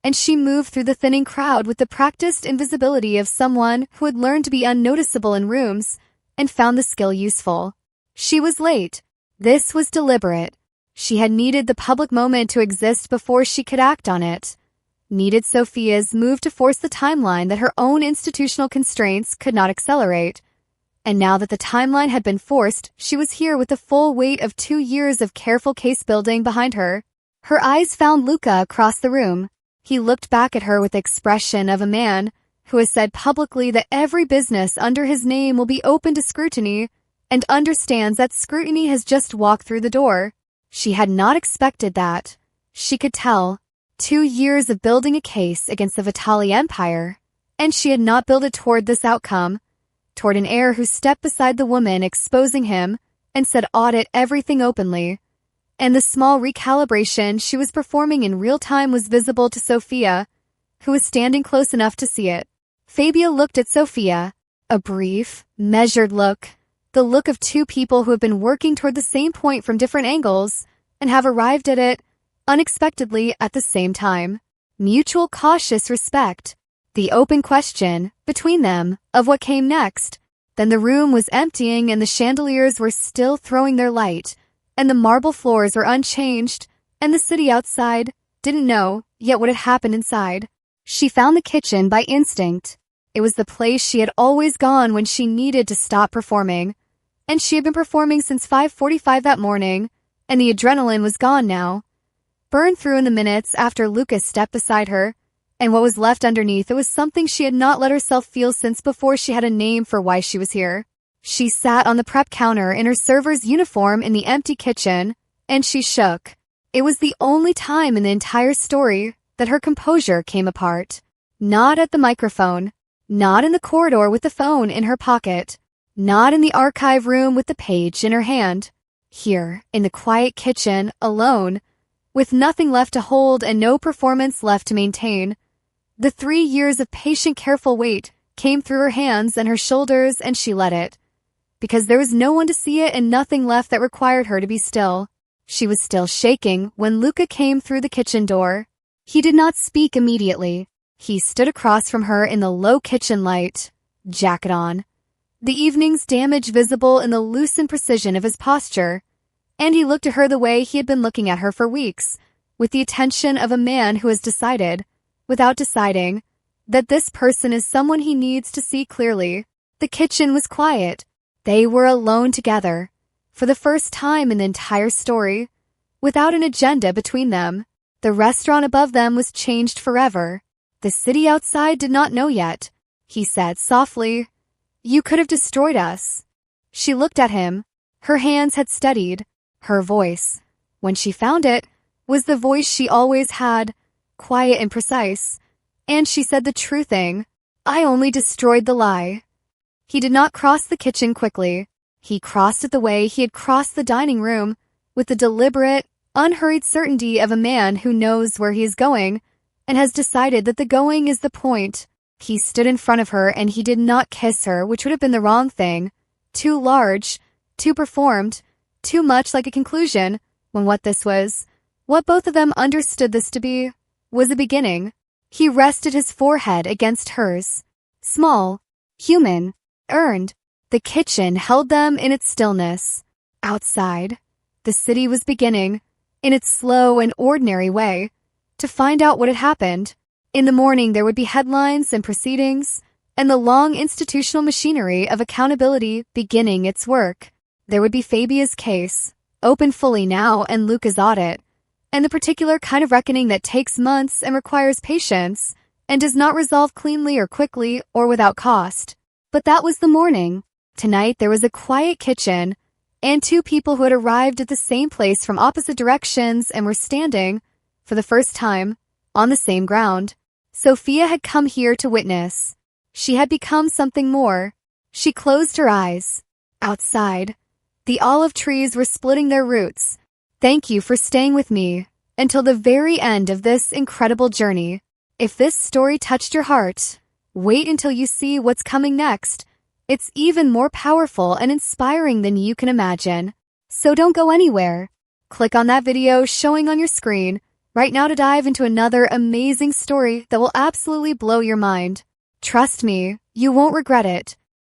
and she moved through the thinning crowd with the practiced invisibility of someone who had learned to be unnoticeable in rooms and found the skill useful. She was late. This was deliberate. She had needed the public moment to exist before she could act on it. Needed Sophia's move to force the timeline that her own institutional constraints could not accelerate. And now that the timeline had been forced, she was here with the full weight of 2 years of careful case-building behind her. Her eyes found Luca across the room. He looked back at her with the expression of a man who has said publicly that every business under his name will be open to scrutiny and understands that scrutiny has just walked through the door. She had not expected that. She could tell. 2 years of building a case against the Vitali Empire, and she had not built it toward this outcome, toward an heir who stepped beside the woman exposing him and said audit everything openly. And the small recalibration she was performing in real time was visible to Sophia, who was standing close enough to see it. Fabia looked at Sophia, a brief, measured look, the look of two people who have been working toward the same point from different angles and have arrived at it unexpectedly at the same time. Mutual cautious respect. The open question, between them, of what came next. Then the room was emptying and the chandeliers were still throwing their light, and the marble floors were unchanged, and the city outside didn't know yet what had happened inside. She found the kitchen by instinct. It was the place she had always gone when she needed to stop performing, and she had been performing since 5:45 that morning, and the adrenaline was gone now. Burned through in the minutes after Lucas stepped beside her, and what was left underneath, it was something she had not let herself feel since before she had a name for why she was here. She sat on the prep counter in her server's uniform in the empty kitchen, and she shook. It was the only time in the entire story that her composure came apart. Not at the microphone, not in the corridor with the phone in her pocket, not in the archive room with the page in her hand. Here, in the quiet kitchen, alone, with nothing left to hold and no performance left to maintain. The 3 years of patient, careful wait came through her hands and her shoulders, and she let it. Because there was no one to see it and nothing left that required her to be still. She was still shaking when Luca came through the kitchen door. He did not speak immediately. He stood across from her in the low kitchen light, jacket on, the evening's damage visible in the loosened precision of his posture, and he looked at her the way he had been looking at her for weeks, with the attention of a man who has decided, without deciding, that this person is someone he needs to see clearly. The kitchen was quiet. They were alone together, for the first time in the entire story, without an agenda between them. The restaurant above them was changed forever. The city outside did not know yet. He said softly, "You could have destroyed us." She looked at him. Her hands had steadied. Her voice, when she found it, was the voice she always had, quiet and precise. And she said the true thing. "I only destroyed the lie." He did not cross the kitchen quickly. He crossed it the way he had crossed the dining room, with the deliberate, unhurried certainty of a man who knows where he is going and has decided that the going is the point. He stood in front of her and he did not kiss her, which would have been the wrong thing. Too large, too performed, too much like a conclusion, when what this was, what both of them understood this to be, was a beginning. He rested his forehead against hers. Small, human, earned. The kitchen held them in its stillness. Outside, the city was beginning, in its slow and ordinary way, to find out what had happened. In the morning there would be headlines and proceedings, and the long institutional machinery of accountability beginning its work. There would be Fabia's case, open fully now, and Luca's audit, and the particular kind of reckoning that takes months and requires patience, and does not resolve cleanly or quickly or without cost. But that was the morning. Tonight there was a quiet kitchen, and two people who had arrived at the same place from opposite directions and were standing, for the first time, on the same ground. Sophia had come here to witness. She had become something more. She closed her eyes. Outside, the olive trees were splitting their roots. Thank you for staying with me until the very end of this incredible journey. If this story touched your heart, wait until you see what's coming next. It's even more powerful and inspiring than you can imagine. So don't go anywhere. Click on that video showing on your screen right now to dive into another amazing story that will absolutely blow your mind. Trust me, you won't regret it.